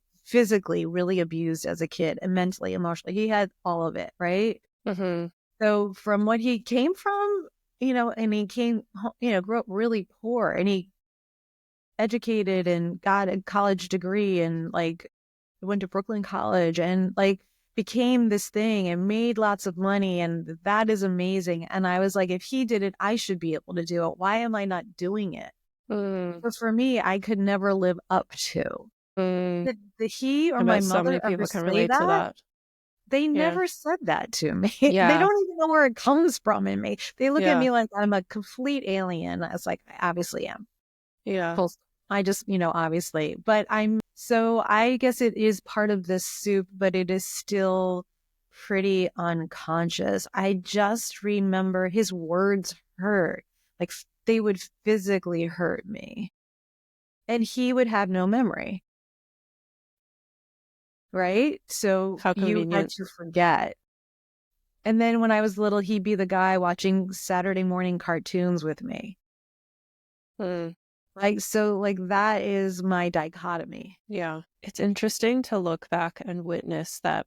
really abused as a kid and mentally, emotionally. He had all of it, right? Mm-hmm. So from what he came from, and he grew up really poor and he educated and got a college degree and like went to Brooklyn College and like became this thing and made lots of money. And that is amazing. And I was like, if he did it, I should be able to do it. Why am I not doing it? Mm. But for me, I could never live up to. Mm. Did he or I my bet so mother many ever people can say relate to that? that. They Yeah. never said that to me. They Yeah. don't even know where it comes from in me. They look at Yeah. me like I'm a complete alien. I was like, I obviously am. Yeah. Full I just, obviously, but so I guess it is part of this soup, but it is still pretty unconscious. I just remember his words hurt. Like they would physically hurt me. And he would have no memory, right? So How you had convenient. to forget. And then when I was little, he'd be the guy watching Saturday morning cartoons with me. Mm. Like, so like that is my dichotomy. Yeah. It's interesting to look back and witness that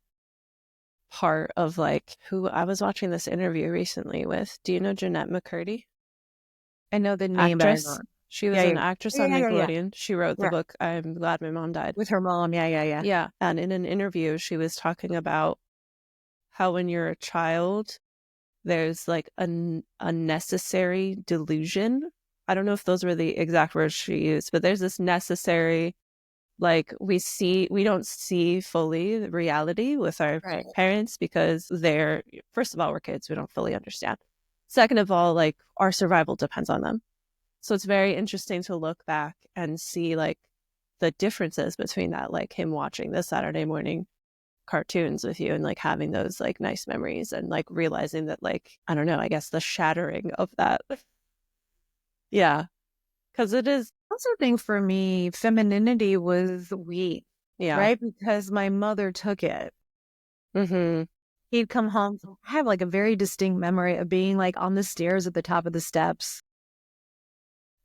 part of like who I was watching this interview recently with. Do you know Jeanette McCurdy? I know the name, but I Actress. don't. She was Yeah, an yeah, actress yeah, on yeah, yeah, yeah. Nickelodeon. She wrote the Yeah, book I'm Glad My Mom Died. with her mom. Yeah, yeah, yeah. Yeah. And in an interview, she was talking about how when you're a child, there's like a necessary delusion. I don't know if those were the exact words she used, but there's this necessary, like we don't see fully the reality with our Right. parents because they're, first of all, we're kids. We don't fully understand. Second of all, like our survival depends on them. So it's very interesting to look back and see like the differences between that, like him watching the Saturday morning cartoons with you and like having those like nice memories and like realizing that like, I don't know, I guess the shattering of that. Yeah. Cause it is. Also think for me, femininity was weak, Yeah. right? Because my mother took it. Mm-hmm. He'd come home. I have like a very distinct memory of being like on the stairs at the top of the steps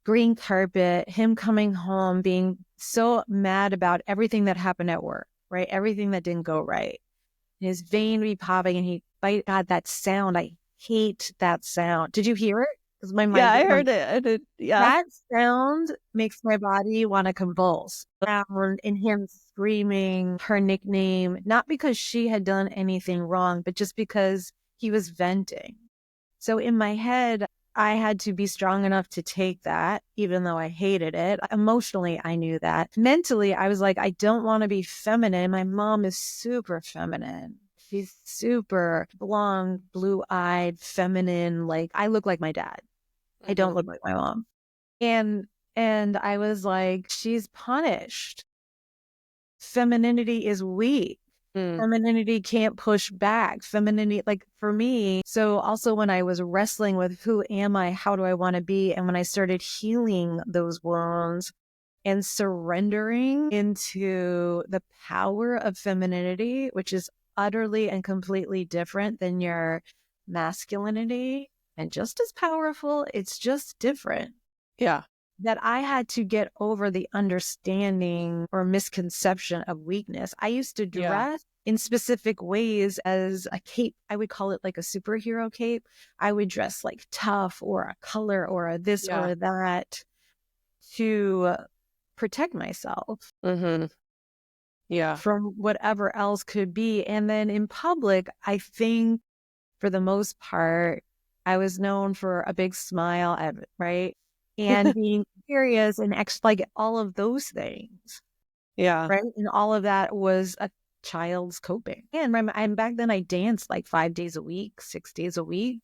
green carpet, him coming home, being so mad about everything that happened at work, right? Everything that didn't go right. His vein would be popping and God, that sound. I hate that sound. Did you hear it? Because Yeah, I heard it. I did. Yeah. that sound makes my body want to convulse. Sound and him screaming her nickname, not because she had done anything wrong, but just because he was venting. So in my head, I had to be strong enough to take that, even though I hated it. Emotionally, I knew that. Mentally, I was like, I don't want to be feminine. My mom is super feminine. She's super blonde, blue-eyed, feminine. Like, I look like my dad. I don't look like my mom. And I was like, she's punished. Femininity is weak. Femininity can't push back. Femininity, like for me. So also when I was wrestling with who am I, how do I want to be? And when I started healing those wounds and surrendering into the power of femininity, which is utterly and completely different than your masculinity and just as powerful, it's just different. Yeah. That I had to get over the understanding or misconception of weakness. I used to Yeah. dress in specific ways as a cape. I would call it like a superhero cape. I would dress like tough or a color or a this Yeah. or that to protect myself Yeah. from whatever else could be. And then in public, I think for the most part, I was known for a big smile, right? And being serious and like all of those things, Yeah. right? And all of that was a child's coping. And back then I danced like 5 days a week, 6 days a week.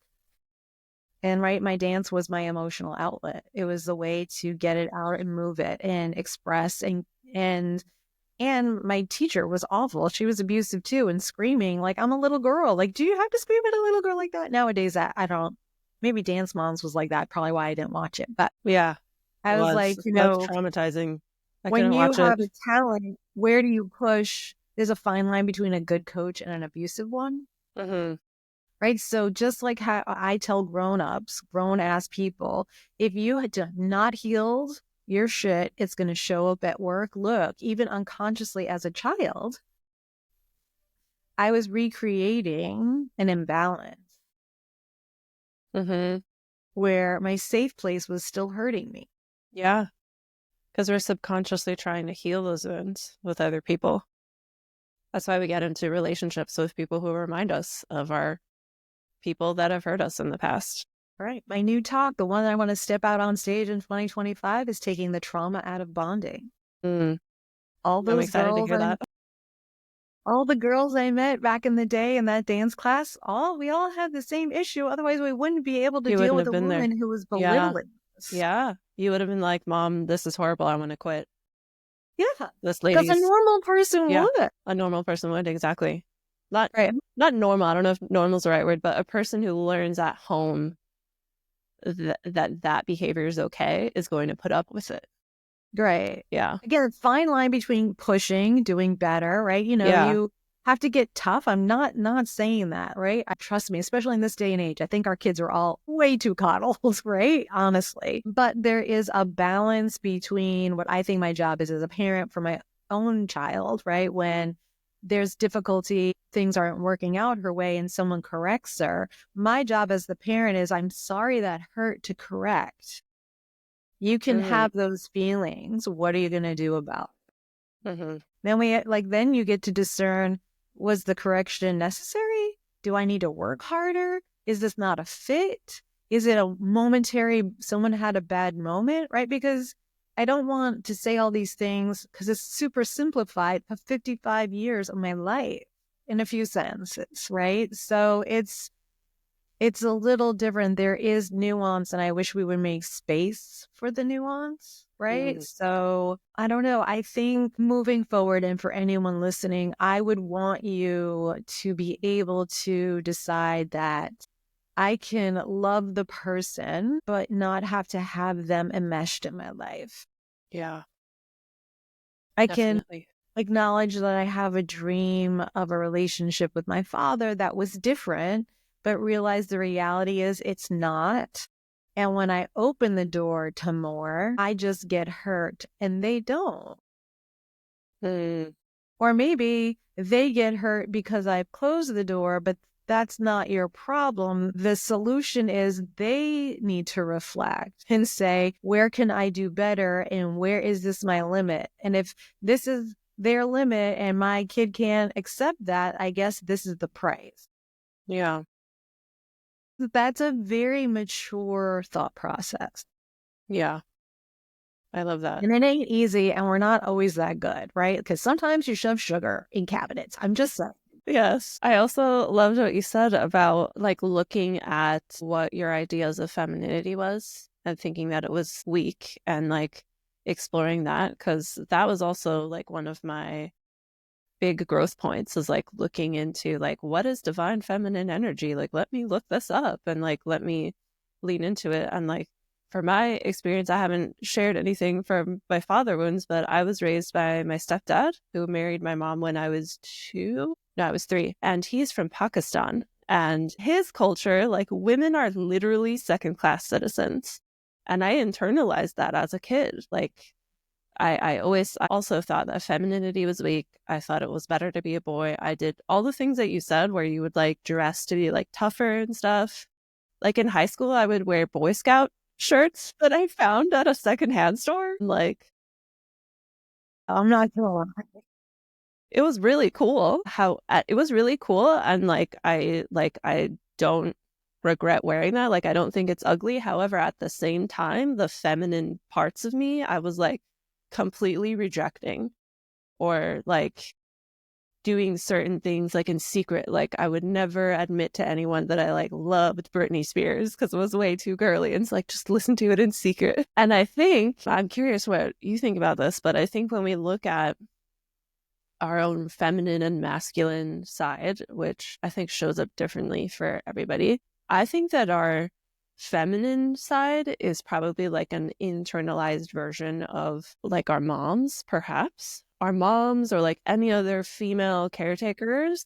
And right, my dance was my emotional outlet. It was the way to get it out and move it and express and and my teacher was awful. She was abusive too and screaming like I'm a little girl. Like, do you have to scream at a little girl like that? Nowadays, I don't. Maybe Dance Moms was like that. Probably why I didn't watch it. But Yeah. It I was was. like, That's traumatizing. I when couldn't you watch it. have a talent, where do you push? There's a fine line between a good coach and an abusive one. Right. So just like how I tell grown-ups, grown-ass people, if you had not healed your shit, it's going to show up at work. Look, even unconsciously as a child, I was recreating an imbalance where my safe place was still hurting me. Yeah. Because we're subconsciously trying to heal those wounds with other people. That's why we get into relationships with people who remind us of our people that have hurt us in the past. All right. My new talk, the one I want to step out on stage in 2025, is taking the trauma out of bonding. All I'm those excited to girls hear that. all the girls I met back in the day in that dance class, we all had the same issue. Otherwise, we wouldn't be able to You deal wouldn't with have a been there. woman who was Yeah. belittling us. Yeah. You would have been like, Mom, this is horrible. I want to quit. Yeah. This Because a lady's, normal person yeah, would. a normal person would. Exactly. Not, Right. not normal. I don't know if normal is the right word, but a person who learns at home that behavior is okay is going to put up with it. Right. Yeah. Again, fine line between pushing, doing better, right? Yeah. You have to get tough. I'm not saying that, right? Trust me, especially in this day and age, I think our kids are all way too coddled, right? Honestly. But there is a balance between what I think my job is as a parent for my own child, right? When there's difficulty, things aren't working out her way and someone corrects her. My job as the parent is I'm sorry that hurt to correct. You can have those feelings. What are you going to do about it? Then you get to discern, was the correction necessary? Do I need to work harder? Is this not a fit? Is it a momentary, someone had a bad moment, right? Because I don't want to say all these things because it's super simplified for 55 years of my life in a few sentences, right? So it's a little different. There is nuance, and I wish we would make space for the nuance, right? So I don't know. I think moving forward, and for anyone listening, I would want you to be able to decide that I can love the person, but not have to have them enmeshed in my life. Yeah. I can Definitely. acknowledge that I have a dream of a relationship with my father that was different, but realize the reality is it's not. And when I open the door to more, I just get hurt and they don't. Mm, Or maybe they get hurt because I've closed the door, but that's not your problem. The solution is they need to reflect and say, where can I do better? And where is this my limit? And if this is their limit and my kid can't accept that, I guess this is the price. yeah. That's a very mature thought process. Yeah. I love that. And it ain't easy, and we're not always that good, right? Because sometimes you shove sugar in cabinets. I'm just saying. Yes. I also loved what you said about like looking at what your ideas of femininity was and thinking that it was weak and like exploring that because that was also like one of my big growth points is like looking into like what is divine feminine energy? Like let me look this up and like let me lean into it. And like for my experience, I haven't shared anything from my father wounds, but I was raised by my stepdad who married my mom when I was 2. No, I was 3. And he's from Pakistan. And his culture, like women are literally second class citizens. And I internalized that as a kid. Like I always I also thought that femininity was weak. I thought it was better to be a boy. I did all the things that you said where you would like dress to be like tougher and stuff. Like in high school, I would wear Boy Scout shirts that I found at a secondhand store. Like I'm not gonna lie. it was really cool how it was really cool. And I don't regret wearing that. Like I don't think it's ugly. However, at the same time, the feminine parts of me, I was like completely rejecting or like doing certain things like in secret. Like I would never admit to anyone that I like loved Britney Spears because it was way too girly. And it's like just listen to it in secret. And I think I'm curious what you think about this, but I think when we look at our own feminine and masculine side, which I think shows up differently for everybody, I think that our feminine side is probably like an internalized version of like our moms, perhaps our moms or like any other female caretakers,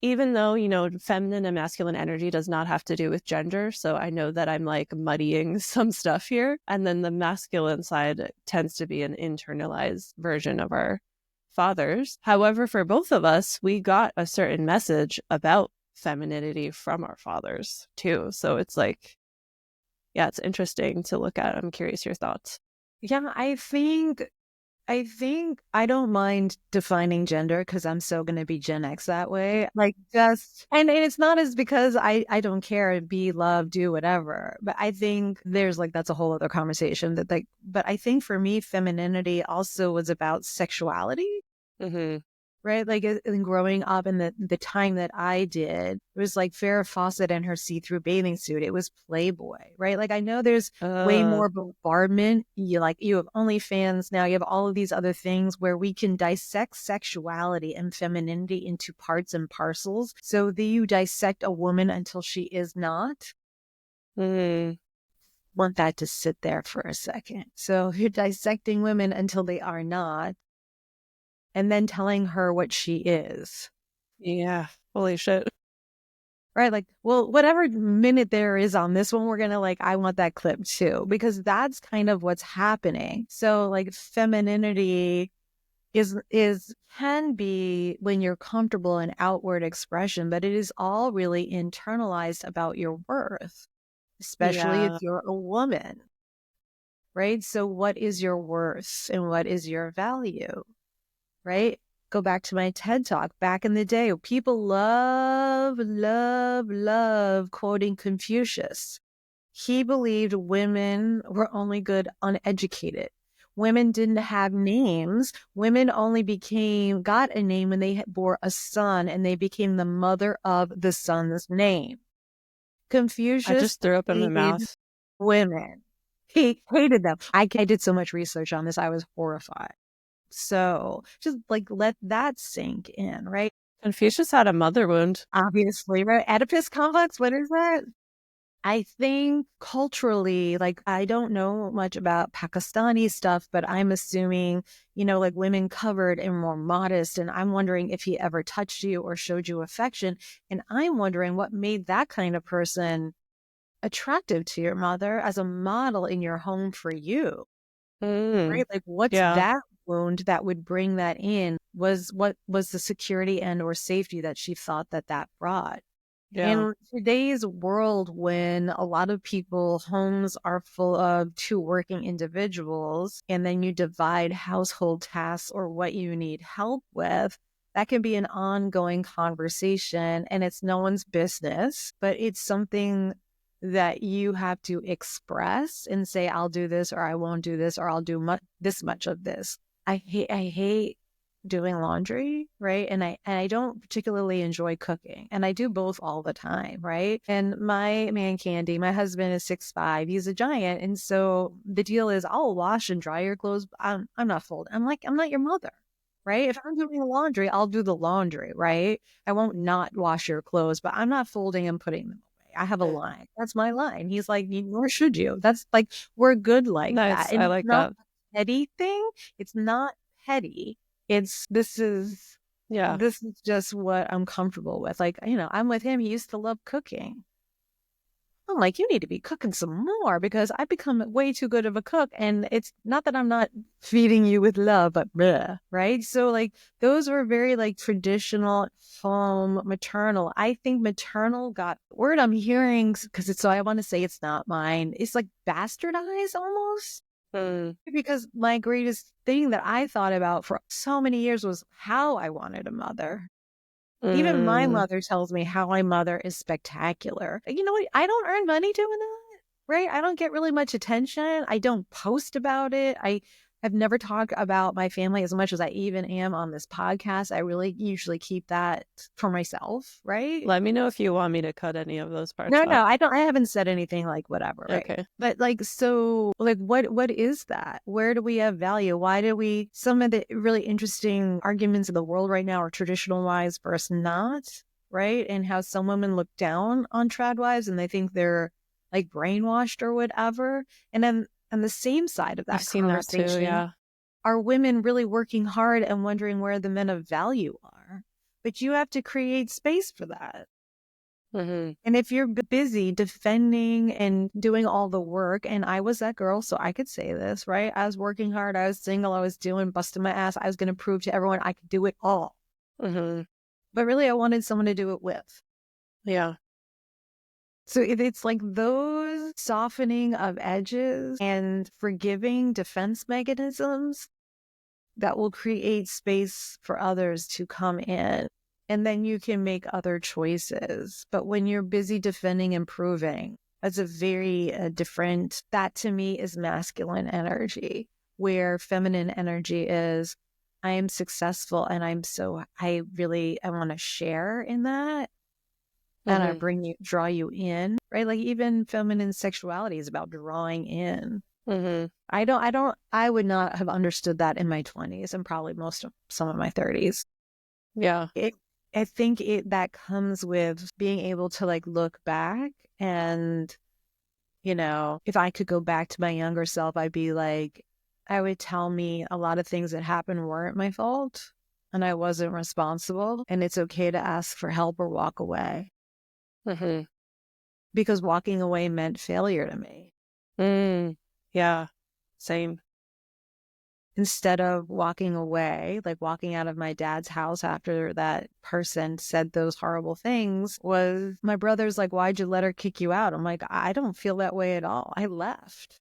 even though, you know, feminine and masculine energy does not have to do with gender. So I know that I'm like muddying some stuff here. And then the masculine side tends to be an internalized version of our fathers. However, for both of us, we got a certain message about femininity from our fathers too. So it's like, yeah, it's interesting to look at. I'm curious your thoughts. Yeah, I think I don't mind defining gender because I'm so going to be Gen X that way. Like just and it's not as because I don't care, be, love, do whatever. But I think there's like that's a whole other conversation that like but I think for me femininity also was about sexuality. Mm-hmm. Right? Like in growing up in the time that I did, it was like Farrah Fawcett and her see-through bathing suit. It was Playboy, right? Like I know there's way more bombardment. You have OnlyFans now, you have all of these other things where we can dissect sexuality and femininity into parts and parcels. So that you dissect a woman until she is not. Mm-hmm. Want that to sit there for a second. So you're dissecting women until they are not and then telling her what she is. Yeah. Holy shit. Right. Like, well, whatever minute there is on this one, we're going to like, I want that clip too, because that's kind of what's happening. So like femininity can be when you're comfortable in outward expression, but it is all really internalized about your worth, especially if Yeah. you're a woman. Right. So what is your worth and what is your value? Right? Go back to my TED talk back in the day. People love quoting Confucius. He believed women were only good uneducated. Women didn't have names. Women only got a name when they bore a son and they became the mother of the son's name. I Confucius just threw up in my hated mouth. women. He hated them. I did so much research on this. I was horrified. So just like let that sink in, right? Confucius had a mother wound. Obviously, right? Oedipus complex, what is that? I think culturally, like I don't know much about Pakistani stuff, but I'm assuming, like women covered and more modest. And I'm wondering if he ever touched you or showed you affection. And I'm wondering what made that kind of person attractive to your mother as a model in your home for you, Mm. right? Like, what's Yeah. that wound that would bring that in? Was what was the security and or safety that she thought that that brought? Yeah. In today's world, when a lot of people, homes are full of two working individuals, and then you divide household tasks or what you need help with, that can be an ongoing conversation and it's no one's business, but it's something that you have to express and say, I'll do this or I won't do this or I'll do this much of this. I hate doing laundry, right? And I don't particularly enjoy cooking. And I do both all the time, right? And my man Candy, my husband is 6'5". He's a giant. And so the deal is I'll wash and dry your clothes. But I'm not folding. I'm like, I'm not your mother. Right. If I'm doing the laundry, I'll do the laundry. Right. I won't not wash your clothes, but I'm not folding and putting them away. I have a line. That's my line. He's like, nor should you. That's like, we're good like that. Nice. And I it's like not that. a petty thing. It's not petty. It's Yeah. this is just what I'm comfortable with. Like, I'm with him. He used to love cooking. I'm like, you need to be cooking some more because I've become way too good of a cook. And it's not that I'm not feeding you with love, but bleh, right? So like those were very like traditional home maternal. I think maternal got word I'm hearing because it's so I want to say it's not mine. It's like bastardized almost. Mm. Because my greatest thing that I thought about for so many years was how I wanted a mother. Even my Mm. mother tells me how I mother is spectacular. You know what? I don't earn money doing that, right? I don't get really much attention. I don't post about it. I have never talked about my family as much as I even am on this podcast. I really usually keep that for myself, right? Let me know if you want me to cut any of those parts No, out. no, I don't. I haven't said anything like whatever, right? Okay. But like, so, like, what is that? Where do we have value? Why do we? Some of the really interesting arguments in the world right now are traditional wives versus not, right? And how some women look down on trad wives and they think they're like brainwashed or whatever. And then on the same side of I've that seen that too. conversation, Yeah. are women really working hard and wondering where the men of value are? But you have to create space for that. Mm-hmm. And if you're busy defending and doing all the work, and I was that girl, so I could say this, right? I was working hard. I was single. I was doing, busting my ass. I was going to prove to everyone I could do it all. Mm-hmm. But really, I wanted someone to do it with. Yeah. So it's like those softening of edges and forgiving defense mechanisms that will create space for others to come in. And then you can make other choices. But when you're busy defending and proving, that's a very different, that to me is masculine energy, where feminine energy is, I am successful and I want to share in that. And I Mm-hmm. draw you in, right? Like even feminine sexuality is about drawing in. Mm-hmm. I would not have understood that in my 20s and probably some of my 30s. Yeah. It, I think that comes with being able to like look back and, if I could go back to my younger self, I would tell me a lot of things that happened weren't my fault and I wasn't responsible. And it's okay to ask for help or walk away Mm-hmm. because walking away meant failure to me. Mm. Yeah. Same. Instead of walking away, like walking out of my dad's house after that person said those horrible things, was my brother's like, why'd you let her kick you out? I'm like, I don't feel that way at all. I left.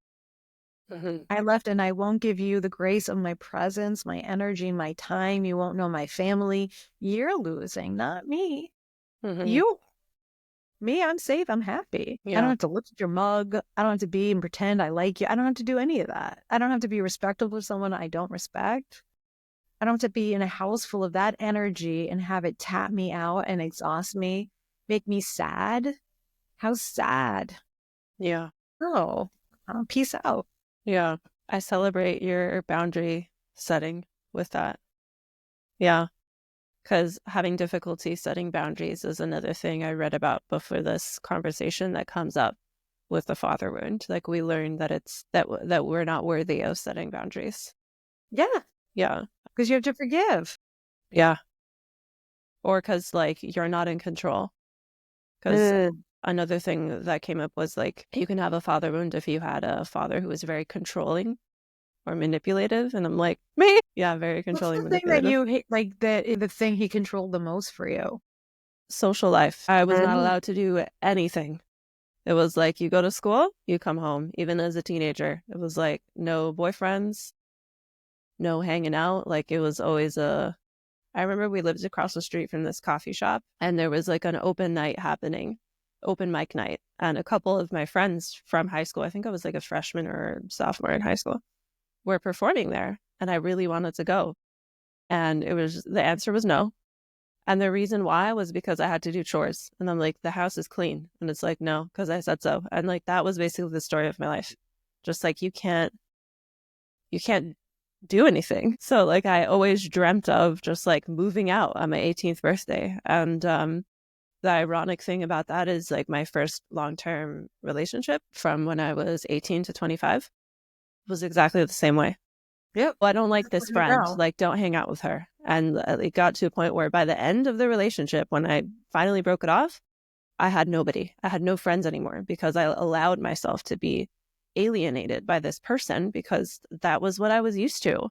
Mm-hmm. I left and I won't give you the grace of my presence, my energy, my time. You won't know my family. You're losing, not me. Mm-hmm. You, me, I'm safe. I'm happy. I don't Yeah. have to look at your mug. I don't have to be and pretend I like you. I don't have to do any of that. I don't have to be respectful of someone I don't respect. I don't have to be in a house full of that energy and have it tap me out and exhaust me, make me sad. How sad. Yeah. Oh, peace out. Yeah. I celebrate your boundary setting with that. Yeah. Because having difficulty setting boundaries is another thing I read about before this conversation that comes up with the father wound. Like we learn that it's that we're not worthy of setting boundaries. Yeah, Yeah. because you have to forgive. Yeah. Or because like you're not in control. Because Ugh. Another thing that came up was like, you can have a father wound if you had a father who was very controlling or manipulative. And I'm like, me? Yeah, very What's controlling, the thing that manipulative. you hate, like the thing he controlled the most for you? Social life. I was not Mm. allowed to do anything. It was like, you go to school, you come home. Even as a teenager, it was like, no boyfriends, no hanging out. Like, it was always I remember we lived across the street from this coffee shop, and there was like an open night happening, open mic night. And a couple of my friends from high school, I think I was like a freshman or sophomore in high school, were performing there. And I really wanted to go. And the answer was no. And the reason why was because I had to do chores. And I'm like, the house is clean. And it's like, no, because I said so. And like, that was basically the story of my life. Just like, you can't do anything. So like, I always dreamt of just like moving out on my 18th birthday. And the ironic thing about that is like, my first long-term relationship from when I was 18 to 25 was exactly the same way. Yep. Well, I don't like That's this what you friend. know. Like, don't hang out with her. And it got to a point where by the end of the relationship, when I finally broke it off, I had nobody. I had no friends anymore because I allowed myself to be alienated by this person because that was what I was used to.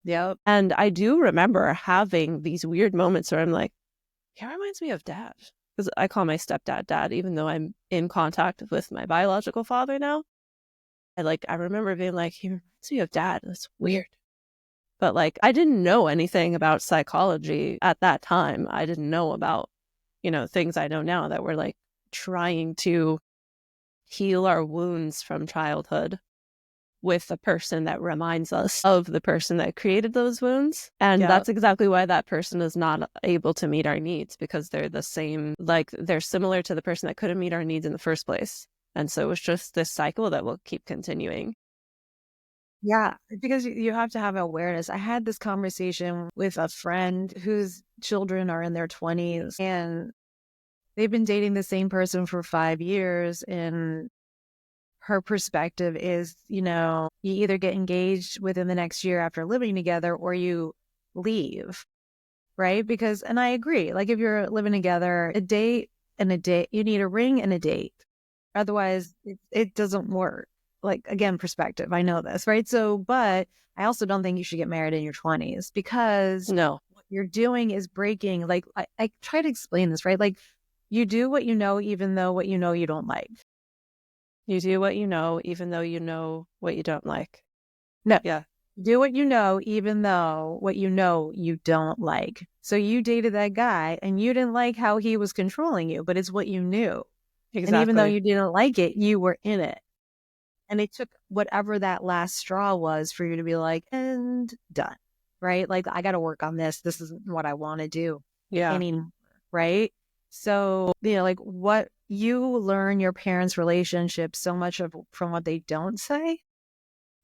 Yep. And I do remember having these weird moments where I'm like, he reminds me of dad. Because I call my stepdad dad, even though I'm in contact with my biological father now. I remember being like, he reminds me of dad. That's weird. But like, I didn't know anything about psychology at that time. I didn't know about, things I know now that we're like trying to heal our wounds from childhood with the person that reminds us of the person that created those wounds. And Yep. that's exactly why that person is not able to meet our needs, because they're the same, like they're similar to the person that couldn't meet our needs in the first place. And so it's just this cycle that will keep continuing. Yeah, because you have to have awareness. I had this conversation with a friend whose children are in their 20s, and they've been dating the same person for 5 years. And her perspective is, you either get engaged within the next year after living together or you leave, right? Because, and I agree, like if you're living together, a date and a date, you need a ring and a date. Otherwise, it doesn't work. Like, again, perspective. I know this, right? So, but I also don't think you should get married in your 20s because No, what you're doing is breaking. Like, I try to explain this, right? Like, you do what you know, even though what you know you don't like. you do what you know, even though you know what you don't like. No, Yeah, do what you know, even though what you know you don't like. So you dated that guy and you didn't like how he was controlling you, but it's what you knew. And even though exactly. you didn't like it, you were in it. And it took whatever that last straw was for you to be like, and done, right? Like, I got to work on this. This isn't what I want to do Yeah. anymore, right? So, like what you learn your parents' relationship so much of from what they don't say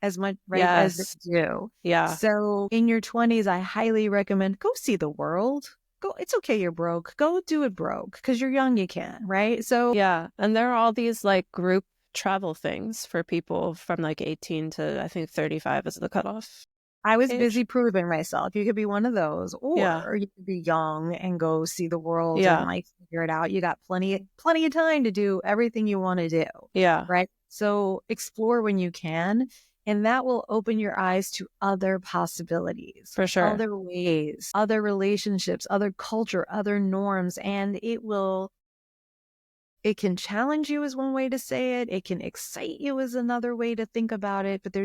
as much, right, as they Yes. do. Yeah. So in your 20s, I highly recommend go see the world. Go, it's okay, you're broke. Go do it broke because you're young, you can, right? So Yeah. And there are all these like group travel things for people from like 18 to I think 35 is the cutoff I was age. busy proving myself. You could be one of those, Yeah. or you could be young and go see the world and Yeah. like figure it out. You got plenty of time to do everything you want to do, Yeah. right? So explore when you can, and that will open your eyes to other possibilities, For sure. other ways, other relationships, other culture, other norms, and it can challenge you is one way to say it. It can excite you is another way to think about it. But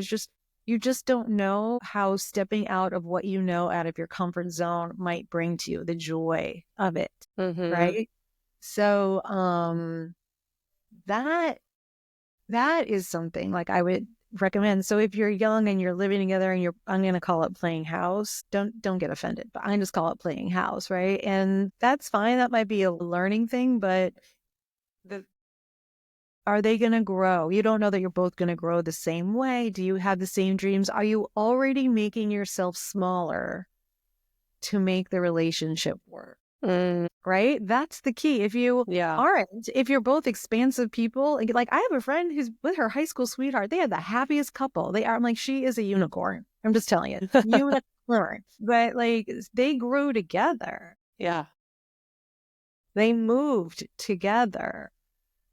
you just don't know how stepping out of what you know, out of your comfort zone might bring to you the joy of it. Mm-hmm. Right. So, that, that is something like I would recommend. So if you're young and you're living together and I'm going to call it playing house, don't get offended, but I just call it playing house. Right. And that's fine. That might be a learning thing, but the are they going to grow? You don't know that you're both going to grow the same way. Do you have the same dreams? Are you already making yourself smaller to make the relationship work? Mm, Right? That's the key. If you yeah. aren't, if you're both expansive people, like I have a friend who's with her high school sweetheart, they are the happiest couple. They are, I'm like, she is a unicorn. I'm just telling you, unicorn. But like they grew together. Yeah. They moved together.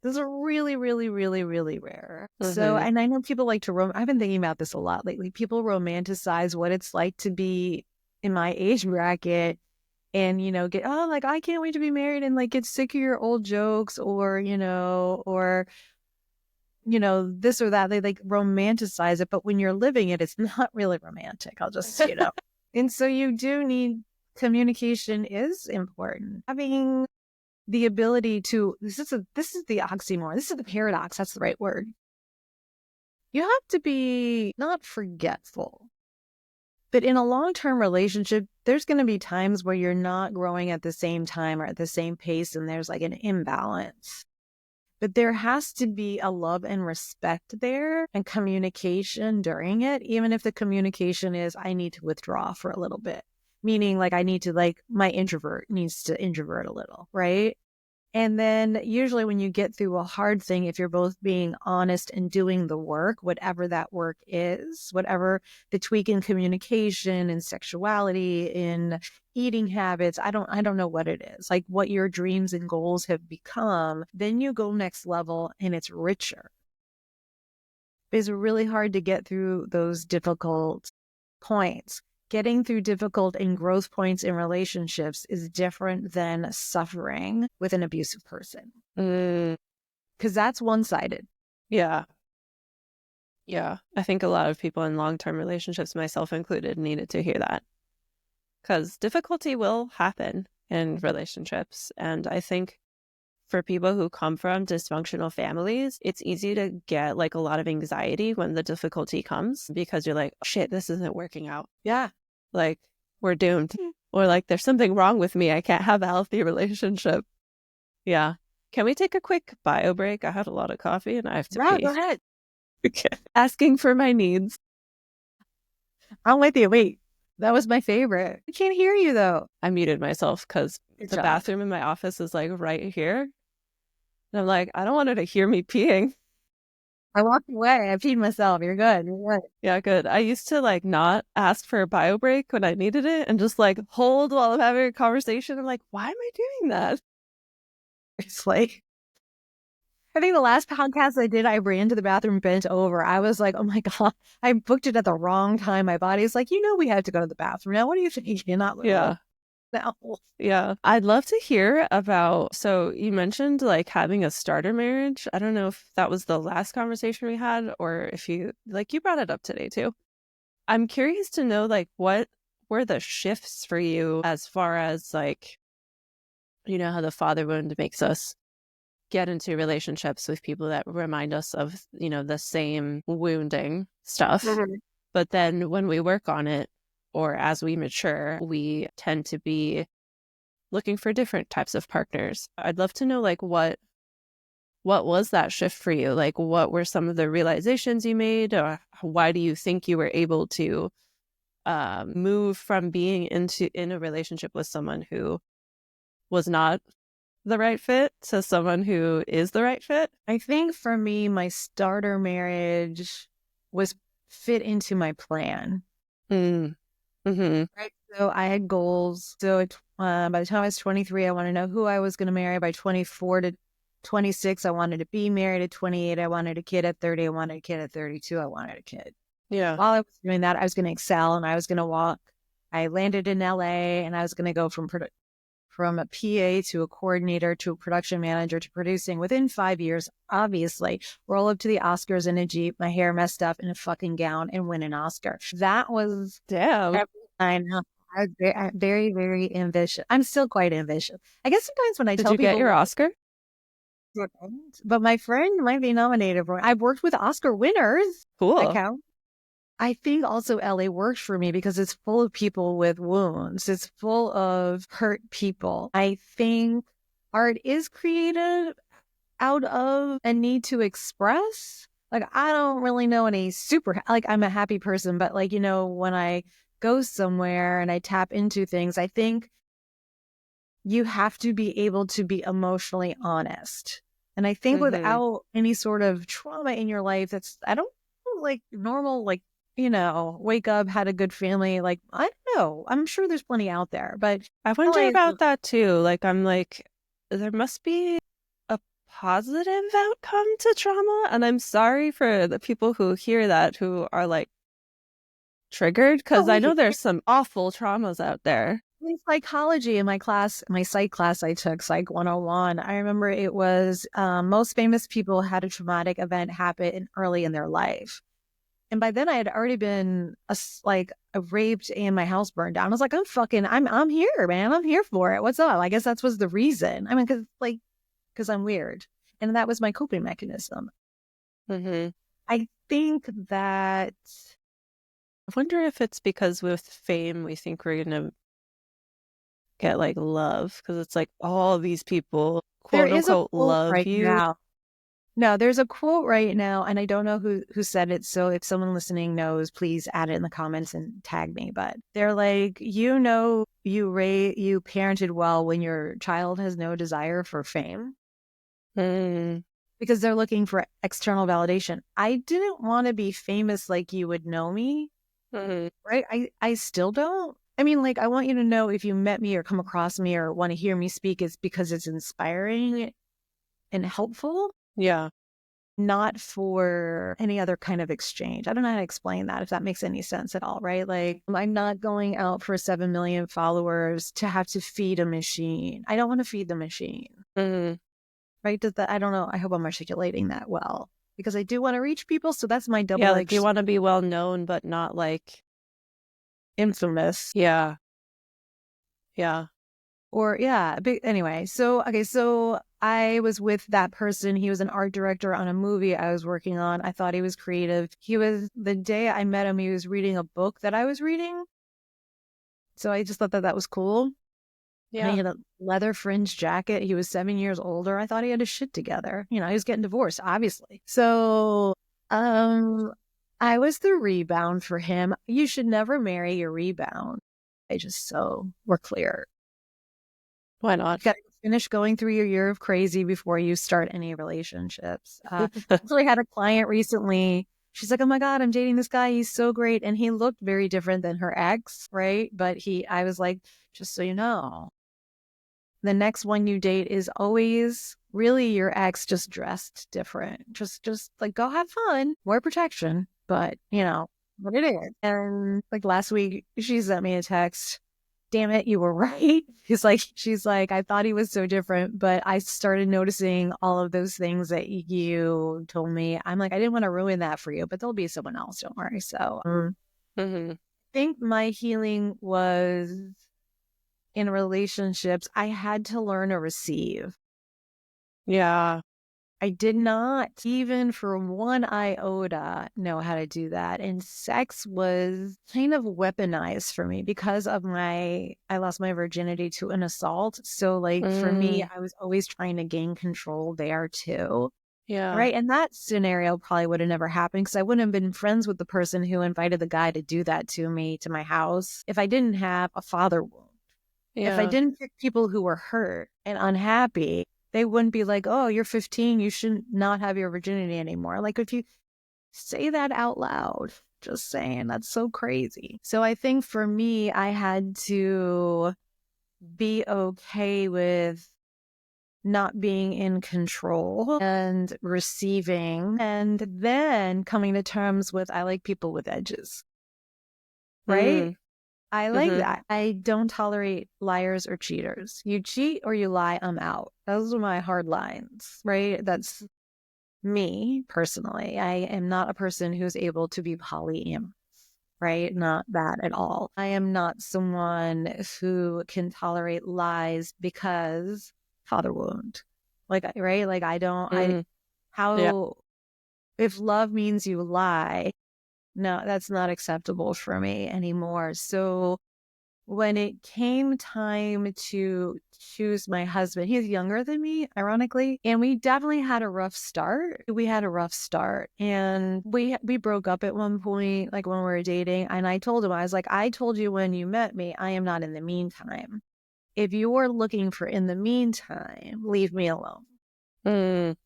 Those are really, really, really, really rare. So, Mm-hmm. and I know people like to I've been thinking about this a lot lately. People romanticize what it's like to be in my age bracket and, get, oh, like, I can't wait to be married and like get sick of your old jokes or this or that. They like romanticize it. But when you're living it, it's not really romantic. I'll just. And so you do need communication is important. Having the ability to this is the oxymoron. This is the paradox. That's the right word. You have to be not forgetful, but in a long-term relationship, there's going to be times where you're not growing at the same time or at the same pace, and there's like an imbalance. But there has to be a love and respect there and communication during it, even if the communication is, I need to withdraw for a little bit. Meaning, like, I need to, like, my introvert needs to introvert a little, right? And then usually when you get through a hard thing, if you're both being honest and doing the work, whatever that work is, whatever the tweak in communication and sexuality, in eating habits, I don't know what it is, like what your dreams and goals have become, then you go next level and it's richer. It's really hard to get through those difficult points. Getting through difficult and growth points in relationships is different than suffering with an abusive person Mm, because that's one-sided. yeah. Yeah. I think a lot of people in long-term relationships, myself included, needed to hear that because difficulty will happen in relationships. And I think for people who come from dysfunctional families, it's easy to get like a lot of anxiety when the difficulty comes because you're like, oh, shit, this isn't working out. Yeah. Like, we're doomed. Or like, there's something wrong with me. I can't have a healthy relationship. Yeah. Can we take a quick bio break? I had a lot of coffee and I have to Yeah, go pee. ahead. Okay. Asking for my needs. I'm with you. Wait, that was my favorite. I can't hear you though. I muted myself because Good the job. bathroom in my office is like right here. And I'm like, I don't want her to hear me peeing. I walked away. I peed myself. You're good. You're good. Yeah, good. I used to like not ask for a bio break when I needed it and just like hold while I'm having a conversation. I'm like, why am I doing that? It's like, I think the last podcast I did, I ran to the bathroom, bent over. I was like, oh my God, I booked it at the wrong time. My body's like, we have to go to the bathroom now. What do you think? You're not little Yeah. now. Yeah. I'd love to hear about. So you mentioned like having a starter marriage. I don't know if that was the last conversation we had or if you brought it up today too. I'm curious to know like what were the shifts for you as far as like, you know, how the father wound makes us get into relationships with people that remind us of, you know, the same wounding stuff. Mhm. But then when we work on it or as we mature, we tend to be looking for different types of partners. I'd love to know like what was that shift for you? Like what were some of the realizations you made or why do you think you were able to move from being in a relationship with someone who was not the right fit to someone who is the right fit? I think for me, my starter marriage was fit into my plan. Mm. Mm-hmm. Right. So I had goals. So by the time I was 23, I wanted to know who I was going to marry. By 24 to 26, I wanted to be married. At 28, I wanted a kid. At 30, I wanted a kid. At 32, I wanted a kid. Yeah. While I was doing that, I was going to excel and I was going to walk. I landed in LA and I was going to go from a PA to a coordinator to a production manager to producing within 5 years, obviously, roll up to the Oscars in a Jeep, my hair messed up in a fucking gown and win an Oscar. That was Damn. I know. I was very, very ambitious. I'm still quite ambitious. I guess sometimes when I Did tell you get people, your Oscar? but my friend might be nominated for. I've worked with Oscar winners. That Cool. count. I think also LA works for me because it's full of people with wounds. It's full of hurt people. I think art is created out of a need to express. Like, I don't really know any like, I'm a happy person, but like, when I go somewhere and I tap into things, I think you have to be able to be emotionally honest. And I think Mm-hmm. without any sort of trauma in your life, I don't like normal, like, wake up, had a good family. Like, I don't know. I'm sure there's plenty out there, but I wonder LA is, about that too. Like, I'm like, there must be a positive outcome to trauma. And I'm sorry for the people who hear that who are like triggered, Oh, because I know wait. there's some awful traumas out there. In psychology, in my class, my psych class I took, Psych 101, I remember it was most famous people had a traumatic event happen early in their life. And by then I had already been raped and my house burned down. I was like, I'm here, man. I'm here for it. What's up? I guess that was the reason. I mean, because I'm weird. And that was my coping mechanism. Mm-hmm. I think that I wonder if it's because with fame, we think we're going to get like love, because it's like all these people, there quote is a unquote, quote love right you. now. No, there's a quote right now, and I don't know who said it. So if someone listening knows, please add it in the comments and tag me. But they're like, you parented well when your child has no desire for fame Mm. because they're looking for external validation. I didn't want to be famous like you would know me, Mm-hmm. right? I still don't. I mean, like, I want you to know if you met me or come across me or want to hear me speak, it's because it's inspiring and helpful, Yeah. not for any other kind of exchange. I don't know how to explain that, if that makes any sense at all, right? Like, I'm not going out for 7 million followers to have to feed a machine. I don't want to feed the machine, Mm-hmm. right? I don't know. I hope I'm articulating that well because I do want to reach people. So that's my Yeah, double like you edged want to be well known, but not like, infamous. yeah, yeah. Or yeah, anyway. So okay, so I was with that person. He was an art director on a movie I was working on. I thought he was creative. The day I met him, he was reading a book that I was reading. So I just thought that was cool. And he Yeah. had a leather fringe jacket. He was 7 years older. I thought he had his shit together. You know, he was getting divorced, obviously. So um I was the rebound for him. You should never marry your rebound. So we're clear. Why You not? got to finish going through your year of crazy before you start any relationships. Actually, had a client recently. She's like, "Oh my god, I'm dating this guy. He's so great," and he looked very different than her ex, right? I was like, just so you know, the next one you date is always really your ex, just dressed different. Just like go have fun, more protection, but you know what it is. And like last week, she sent me a text, damn it, you were right. She's like, I thought he was so different, but I started noticing all of those things that you told me. I'm like, I didn't want to ruin that for you, but there'll be someone else. Don't worry. So Mm-hmm. I think my healing was in relationships. I had to learn to receive. Yeah. I did not even for one iota know how to do that. And sex was kind of weaponized for me because of I lost my virginity to an assault. So, like, for me, Mm. I was always trying to gain control there too. Yeah. Right. And that scenario probably would have never happened because I wouldn't have been friends with the person who invited the guy to do that to me to my house if I didn't have a father wound. If I Yeah. didn't pick people who were hurt and unhappy, they wouldn't be like, oh, you're 15, you should not have your virginity anymore. Like, if you say that out loud, just saying, that's so crazy. So I think for me, I had to be okay with not being in control and receiving, and then coming to terms with I like people with edges, right? Mm. I like Mm-hmm. that. I don't tolerate liars or cheaters. You cheat or you lie, I'm out. Those are my hard lines, right? That's me personally. I am not a person who's able to be polyamorous, right? Not that at all. I am not someone who can tolerate lies because father wound. Like, right? Like, Mm. Yeah. how, if love means you lie, no, that's not acceptable for me anymore. So, when it came time to choose my husband, he's younger than me, ironically, and we definitely had a rough start. And we broke up at one point, like when we were dating. And I told him, I was like, I told you when you met me, I am not in the meantime. If you're looking for in the meantime, leave me alone. Mm.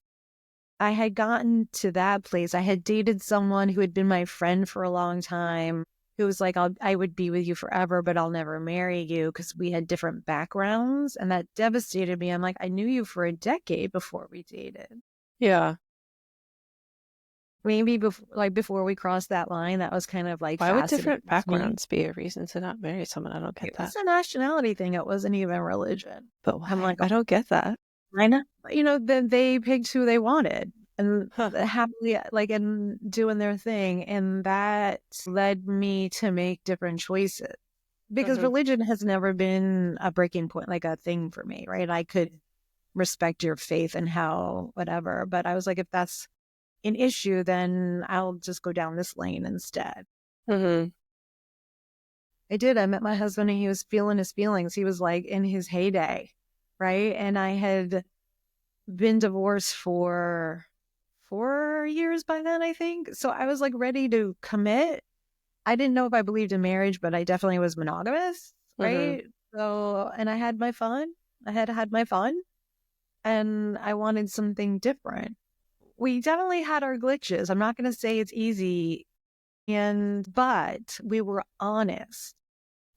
I had gotten to that place. I had dated someone who had been my friend for a long time, who was like, I would be with you forever, but I'll never marry you because we had different backgrounds. And that devastated me. I'm like, I knew you for a decade before we dated. Yeah. Maybe before we crossed that line, that was kind of like Why would fascinating different to me. backgrounds be a reason to not marry someone? I don't get It that. was a nationality thing. It wasn't even religion. But I'm why? like, I don't get that. I know, then they picked who they wanted and Huh. happily and doing their thing. And that led me to make different choices because Mm-hmm. religion has never been a breaking point, like a thing for me, right? I could respect your faith and how, whatever. But I was like, if that's an issue, then I'll just go down this lane instead. Mm-hmm. I did. I met my husband and he was feeling his feelings. He was like in his heyday, right? And I had been divorced for 4 years by then, I think. So I was like ready to commit. I didn't know if I believed in marriage, but I definitely was monogamous, Mm-hmm. right? So, and I had my fun. I had my fun and I wanted something different. We definitely had our glitches. I'm not going to say it's easy. But we were honest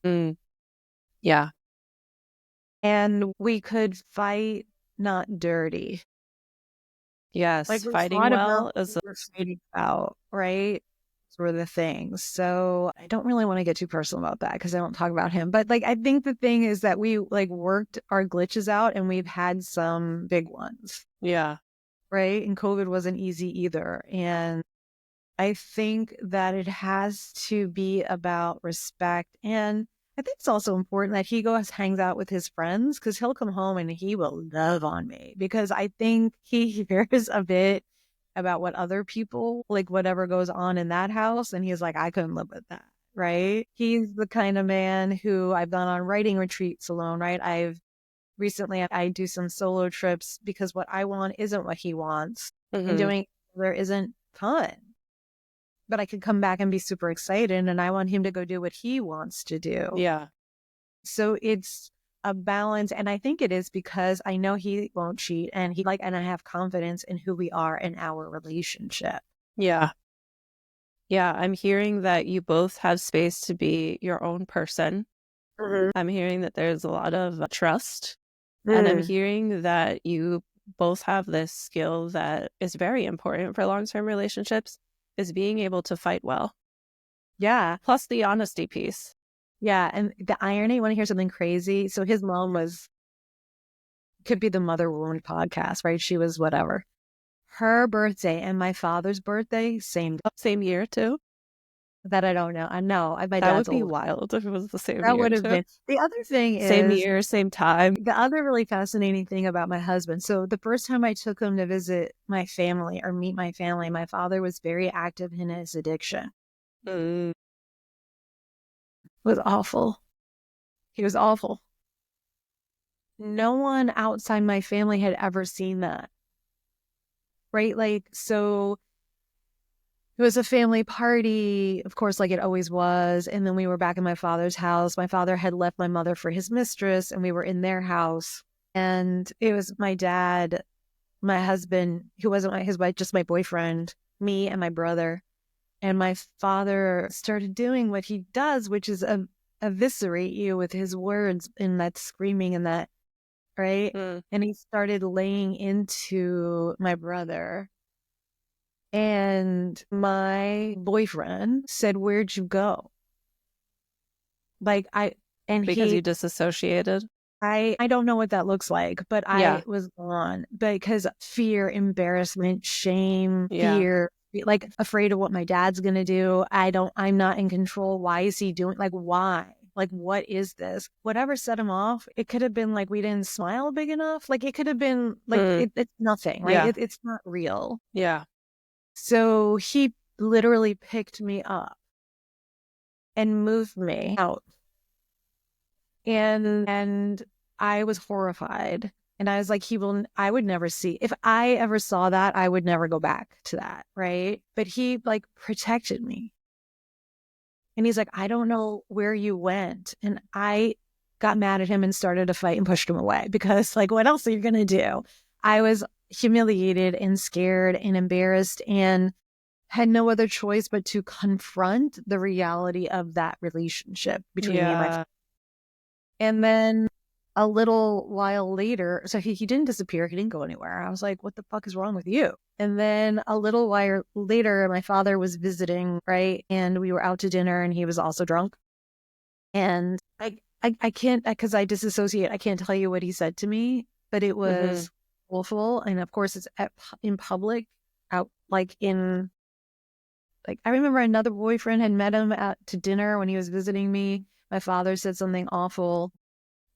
Mm. Yeah. and we could fight not dirty. Like Yes. we Fighting fought about well what is we were fighting about, right? Those were the things. So I don't really want to get too personal about that because I don't talk about him. But like I think the thing is that we like worked our glitches out and we've had some big ones, yeah. right? And COVID wasn't easy either. And I think that it has to be about respect. And I think it's also important that he goes hangs out with his friends because he'll come home and he will love on me because I think he hears a bit about what other people like whatever goes on in that house and he's like, I couldn't live with that. Right. He's the kind of man who I've gone on writing retreats alone, right? I do some solo trips because what I want isn't what he wants. And Mm-hmm. doing there isn't fun, but I could come back and be super excited and I want him to go do what he wants to do. Yeah. So it's a balance. And I think it is because I know he won't cheat and I have confidence in who we are in our relationship. Yeah. Yeah. I'm hearing that you both have space to be your own person. Mhm. I'm hearing that there's a lot of trust. And I'm Mm. hearing that you both have this skill that is very important for long-term relationships is being able to fight well. Yeah. Plus the honesty piece. Yeah. And the irony, want to hear something crazy? So his mom could be the Mother Wound podcast, right? She was whatever. Her birthday and my father's birthday, same Same year too. that I don't know. I know my That dad's would be older. wild if it was the same That year would have too. been the other thing Same is year, same time. the other really fascinating thing about my husband. So the first time I took him to visit my family or meet my family, my father was very active in his addiction. Mm. It was awful. He was awful. No one outside my family had ever seen that. Right? Like, so it was a family party, of course, like it always was. And then we were back in my father's house. My father had left my mother for his mistress, and we were in their house. And it was my dad, my husband, who wasn't his wife, just my boyfriend, me and my brother. And my father started doing what he does, which is eviscerate you with his words and that screaming and that, right? Mm. And he started laying into my brother. And my boyfriend said, "Where'd you go?" Like Because you disassociated. I don't know what that looks like, but I Yeah. was gone because fear, embarrassment, shame, Yeah. fear, like afraid of what my dad's going to do. I'm not in control. Why is he doing, like, why? Like, what is this? Whatever set him off, it could have been like we didn't smile big enough. Like, it could have been like, Mm. it's nothing, right? Yeah. It's not real. Yeah. So he literally picked me up and moved me out. And I was horrified. And I was like, I would never see, if I ever saw that, I would never go back to that. Right. But he like protected me. And he's like, I don't know where you went. And I got mad at him and started a fight and pushed him away because, like, what else are you going to do? I was humiliated and scared and embarrassed and had no other choice but to confront the reality of that relationship between me and my. Yeah. And then a little while later, so he didn't disappear. He didn't go anywhere. I was like, what the fuck is wrong with you? And then a little while later, my father was visiting, right? And we were out to dinner and he was also drunk. And I can't, because I disassociate, I can't tell you what he said to me, but it was awful. And of course, it's in public, out like in, like, I remember another boyfriend had met him out to dinner when he was visiting me. My father said something awful.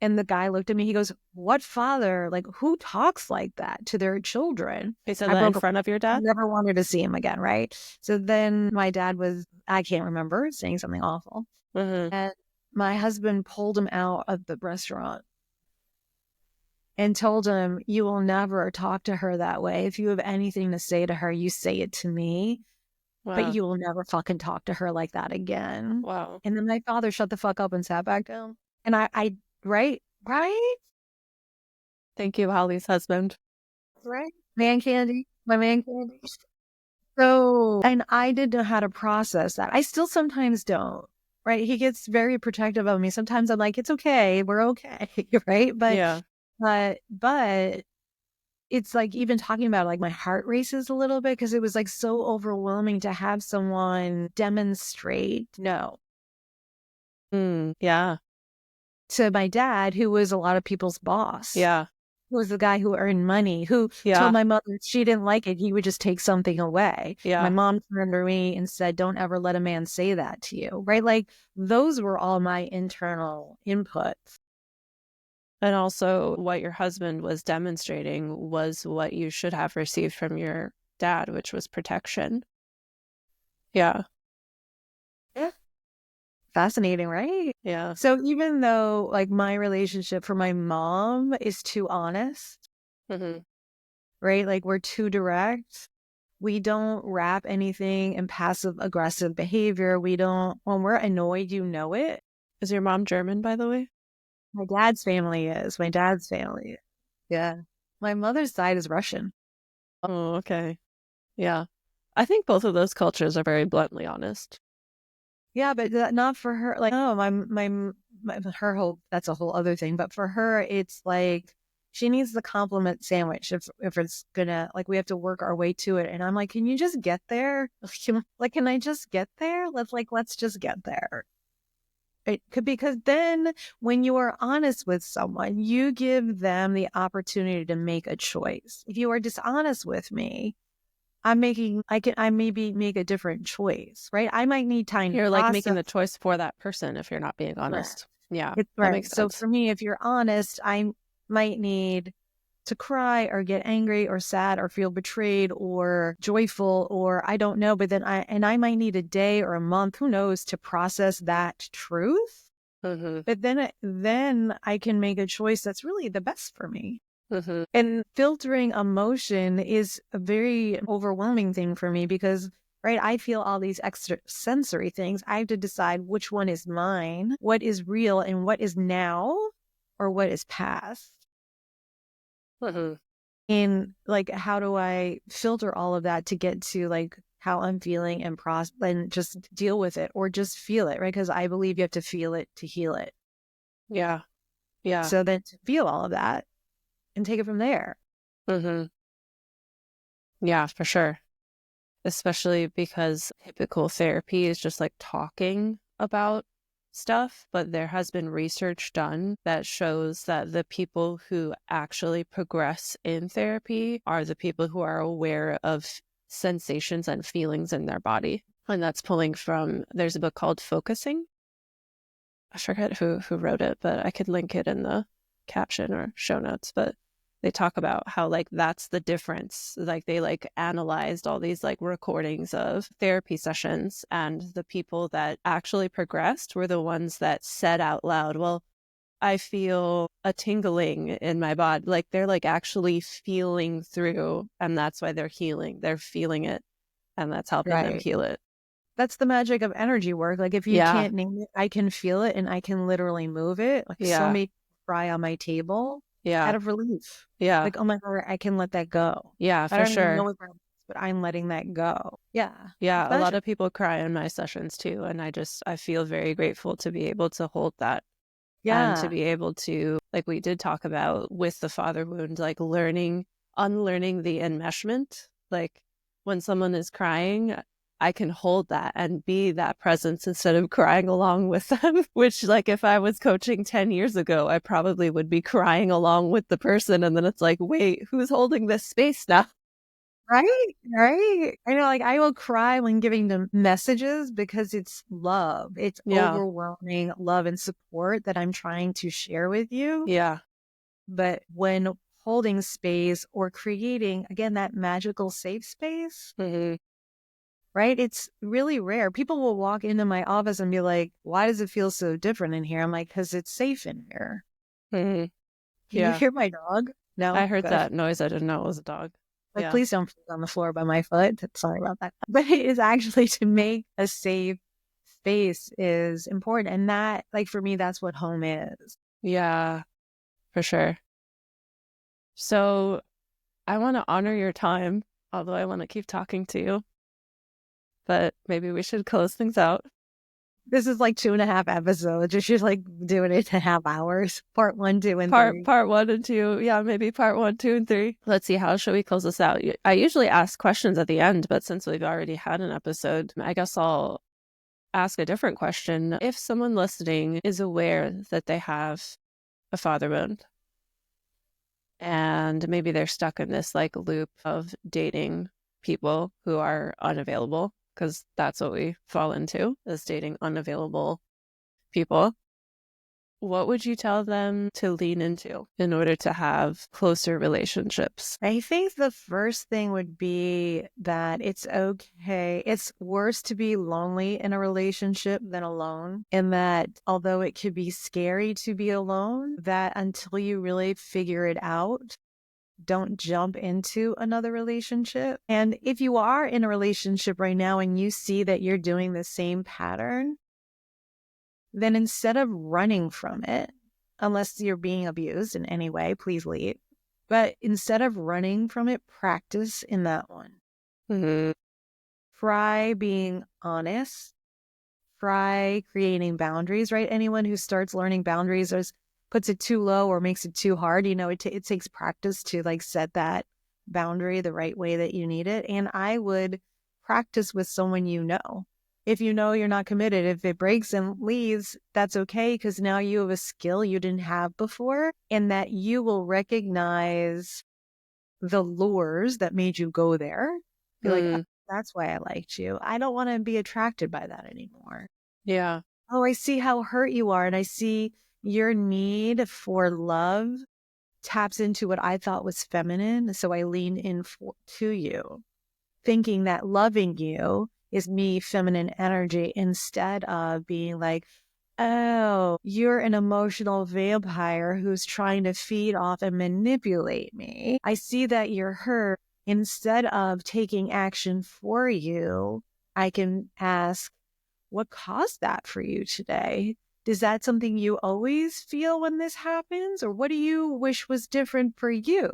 And the guy looked at me, he goes, what father, like, who talks like that to their children? He said I that in broke up. front of your dad? Never wanted to see him again, right? So then my dad was, I can't remember, saying something awful. And my husband pulled him out of the restaurant and told him, you will never talk to her that way. If you have anything to say to her, you say it to me, but Wow. you will never fucking talk to her like that again. Wow. And then my father shut the fuck up and sat back down. And right, right, Thank you, Holly's husband. right. Man candy, my man candy. So, and I didn't know how to process that. I still sometimes don't, right? He gets very protective of me. Sometimes I'm like, it's okay, we're okay, right? Yeah. But it's like, even talking about it, like my heart races a little bit because it was like so overwhelming to have someone demonstrate no Yeah. to my dad, who was a lot of people's boss. Yeah. Who was the guy who earned money, who told Yeah. my mother if she didn't like it, he would just take something away. My Yeah. mom turned to me and said, don't ever let a man say that to you, right? Like, those were all my internal inputs. And also, what your husband was demonstrating was what you should have received from your dad, which was protection. Yeah. Yeah. Fascinating, right? Yeah. So even though like my relationship for my mom is too honest, right? Like, we're too direct. We don't wrap anything in passive aggressive behavior. We don't, when we're annoyed, you know it. Is your mom German, by the way? My dad's family is. My dad's family. Yeah. My mother's side is Russian. Oh, okay. Yeah. I think both of those cultures are very bluntly honest. Yeah, but not for her. Like, oh, her whole, that's a whole other thing. But for her, it's like she needs the compliment sandwich if it's gonna, like, we have to work our way to it. And I'm like, can you just get there? Like, can I just get there? Let's just get there. It could, because then when you are honest with someone, you give them the opportunity to make a choice. If you are dishonest with me, I maybe make a different choice, right? I might need time to You're like making process. the choice for that person if you're not being Right. honest. Yeah, It's that right. makes So sense. for me, if you're honest, I might need to cry or get angry or sad or feel betrayed or joyful or I don't know, but then I might need a day or a month, who knows, to process that truth. Mm-hmm. But then I can make a choice that's really the best for me. Mm-hmm. And filtering emotion is a very overwhelming thing for me because, right, I feel all these extra sensory things. I have to decide which one is mine, what is real, and what is now or what is past. Mm-hmm. And like, how do I filter all of that to get to like how I'm feeling and and just deal with it or just feel it, right? Because I believe you have to feel it to heal it. Yeah. Yeah. So then to feel all of that and take it from there. Mm-hmm. Yeah, for sure. Especially because typical therapy is just like talking about stuff, but there has been research done that shows that the people who actually progress in therapy are the people who are aware of sensations and feelings in their body. And that's pulling from, there's a book called Focusing. I forget who wrote it, but I could link it in the caption or show notes. But they talk about how like that's the difference. Like they like analyzed all these like recordings of therapy sessions, and the people that actually progressed were the ones that said out loud, well, I feel a tingling in my body. Like they're like actually feeling through, and that's why they're healing. They're feeling it, and that's helping them Right. heal it. That's the magic of energy work. Like, if you Yeah. can't name it, I can feel it and I can literally move it. Like, so Yeah. many cry on my table out Yeah. of relief. Yeah. Like, oh my God, I can let that go. Yeah, I for don't even know sure. what that is, but I'm letting that go. Yeah. Yeah, a lot Pleasure. of people cry in my sessions too, and I feel very grateful to be able to hold that and to Yeah. be able to, like we did talk about with the father wound, like unlearning the enmeshment. Like when someone is crying, I can hold that and be that presence instead of crying along with them, which, like, if I was coaching 10 years ago, I probably would be crying along with the person. And then it's like, wait, who's holding this space now? Right, right. I know, like, I will cry when giving them messages because it's love. It's Yeah. overwhelming love and support that I'm trying to share with you. Yeah. But when holding space or creating, again, that magical safe space, Mm-hmm. right? It's really rare. People will walk into my office and be like, why does it feel so different in here? I'm like, because it's safe in here. Mm-hmm. Can you Yeah. hear my dog? I No? heard Good. that noise. I didn't know it was a dog. Like, Yeah. please don't fall on the floor by my foot. Sorry about that. But it is actually to make a safe space is important. And that, like, for me, that's what home is. Yeah, for sure. So I want to honor your time, although I want to keep talking to you, but maybe we should close things out. This is like 2.5 episodes. You should like do it in 2.5 hours. Part one, two, and three. Part one and two. Yeah, maybe part one, two, and three. Let's see, how should we close this out? I usually ask questions at the end, but since we've already had an episode, I guess I'll ask a different question. If someone listening is aware that they have a father wound and maybe they're stuck in this like loop of dating people who are unavailable, because that's what we fall into, is dating unavailable people, what would you tell them to lean into in order to have closer relationships? I think the first thing would be that it's okay. It's worse to be lonely in a relationship than alone. And that although it could be scary to be alone, that until you really figure it out, don't jump into another relationship. And if you are in a relationship right now and you see that you're doing the same pattern, then instead of running from it, unless you're being abused in any way, please leave. But instead of running from it, practice in that one. Mm-hmm. Try being honest. Try creating boundaries, right? Anyone who starts learning boundaries or puts it too low or makes it too hard, it takes practice to like set that boundary the right way that you need it. And I would practice with someone you know. If you know you're not committed, if it breaks and leaves, that's okay because now you have a skill you didn't have before and that you will recognize the lures that made you go there. Be like, "Oh, Mm, that's why I liked you. I don't want to be attracted by that anymore. yeah. Oh, I see how hurt you are. And I see your need for love taps into what I thought was feminine. So I lean in to you, thinking that loving you is me, feminine energy, instead of being like, oh, you're an emotional vampire who's trying to feed off and manipulate me. I see that you're hurt. Instead of taking action for you, I can ask, what caused that for you today? Is that something you always feel when this happens? Or what do you wish was different for you?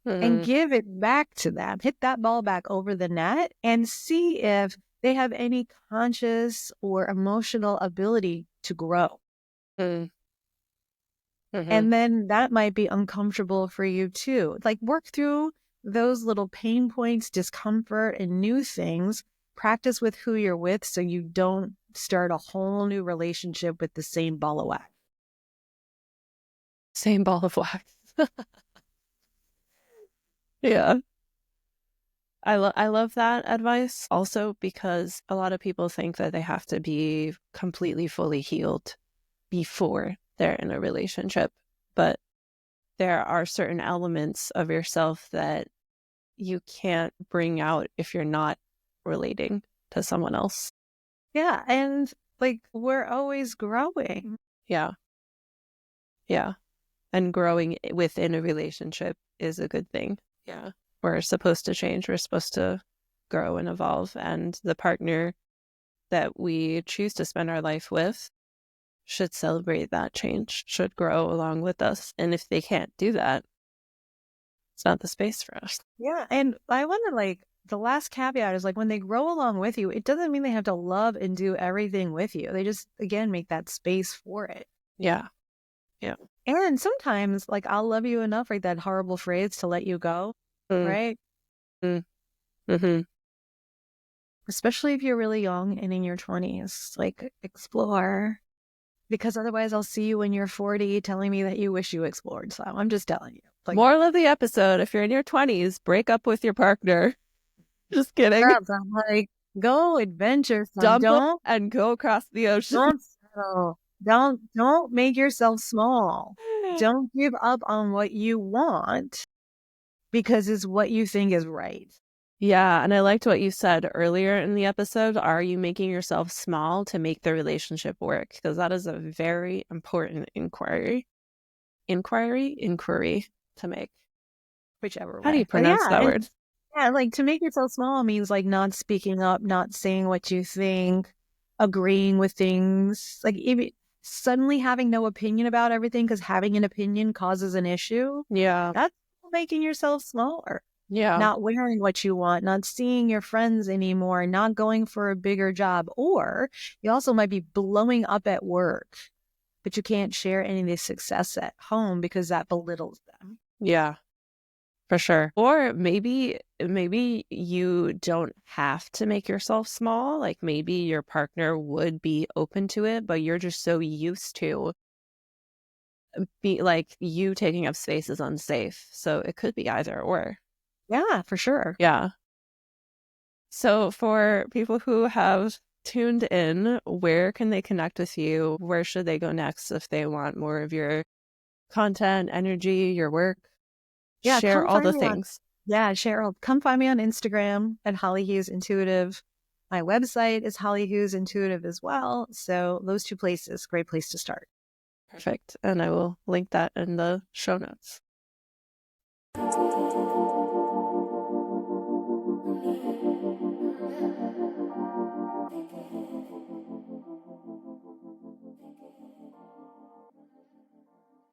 And Mm, give it back to them. Hit that ball back over the net and see if they have any conscious or emotional ability to grow. mm, mm-hmm. And then that might be uncomfortable for you too. Like work through those little pain points, discomfort, and new things. Practice with who you're with so you don't start a whole new relationship with the same ball of wax. Same ball of wax. Yeah. I love that advice also because a lot of people think that they have to be completely fully healed before they're in a relationship. But there are certain elements of yourself that you can't bring out if you're not relating to someone else. Yeah. And like we're always growing. Yeah. Yeah. And growing within a relationship is a good thing. Yeah. We're supposed to change. We're supposed to grow and evolve. And the partner that we choose to spend our life with should celebrate that change, should grow along with us. And if they can't do that, it's not the space for us. Yeah. And I want to like the last caveat is like when they grow along with you, it doesn't mean they have to love and do everything with you. They just, again, make that space for it. Yeah. Yeah. And sometimes, like, I'll love you enough, right? That horrible phrase to let you go, Mm, right? mm, mm-hmm. Especially if you're really young and in your 20s, like, explore. Because otherwise, I'll see you when you're 40 telling me that you wish you explored. So I'm just telling you. Like, Moral of the episode, if you're in your 20s, break up with your partner. Just kidding. I'm like, go adventure some. Dump them and go across the ocean. Don't settle. Don't make yourself small. Don't give up on what you want because it's what you think is right. Yeah, and I liked what you said earlier in the episode. Are you making yourself small to make the relationship work? Because that is a very important inquiry to make. Whichever How do you way. But pronounce that word? yeah, like to make yourself small means like not speaking up, not saying what you think, agreeing with things, like even suddenly having no opinion about everything because having an opinion causes an issue. Yeah. That's making yourself smaller. Yeah. Not wearing what you want, not seeing your friends anymore, not going for a bigger job. Or you also might be blowing up at work, but you can't share any of the success at home because that belittles them. Yeah. For sure. Or maybe you don't have to make yourself small. Like maybe your partner would be open to it, but you're just so used to be like you taking up space is unsafe. So it could be either or. Yeah, for sure. Yeah. So for people who have tuned in, where can they connect with you? Where should they go next if they want more of your content, energy, your work? Yeah, Share come all find the me on, things. yeah, Cheryl, come find me on Instagram at Holly Hughes Intuitive. My website is Holly Hughes Intuitive as well. So those two places, great place to start. Perfect. And I will link that in the show notes.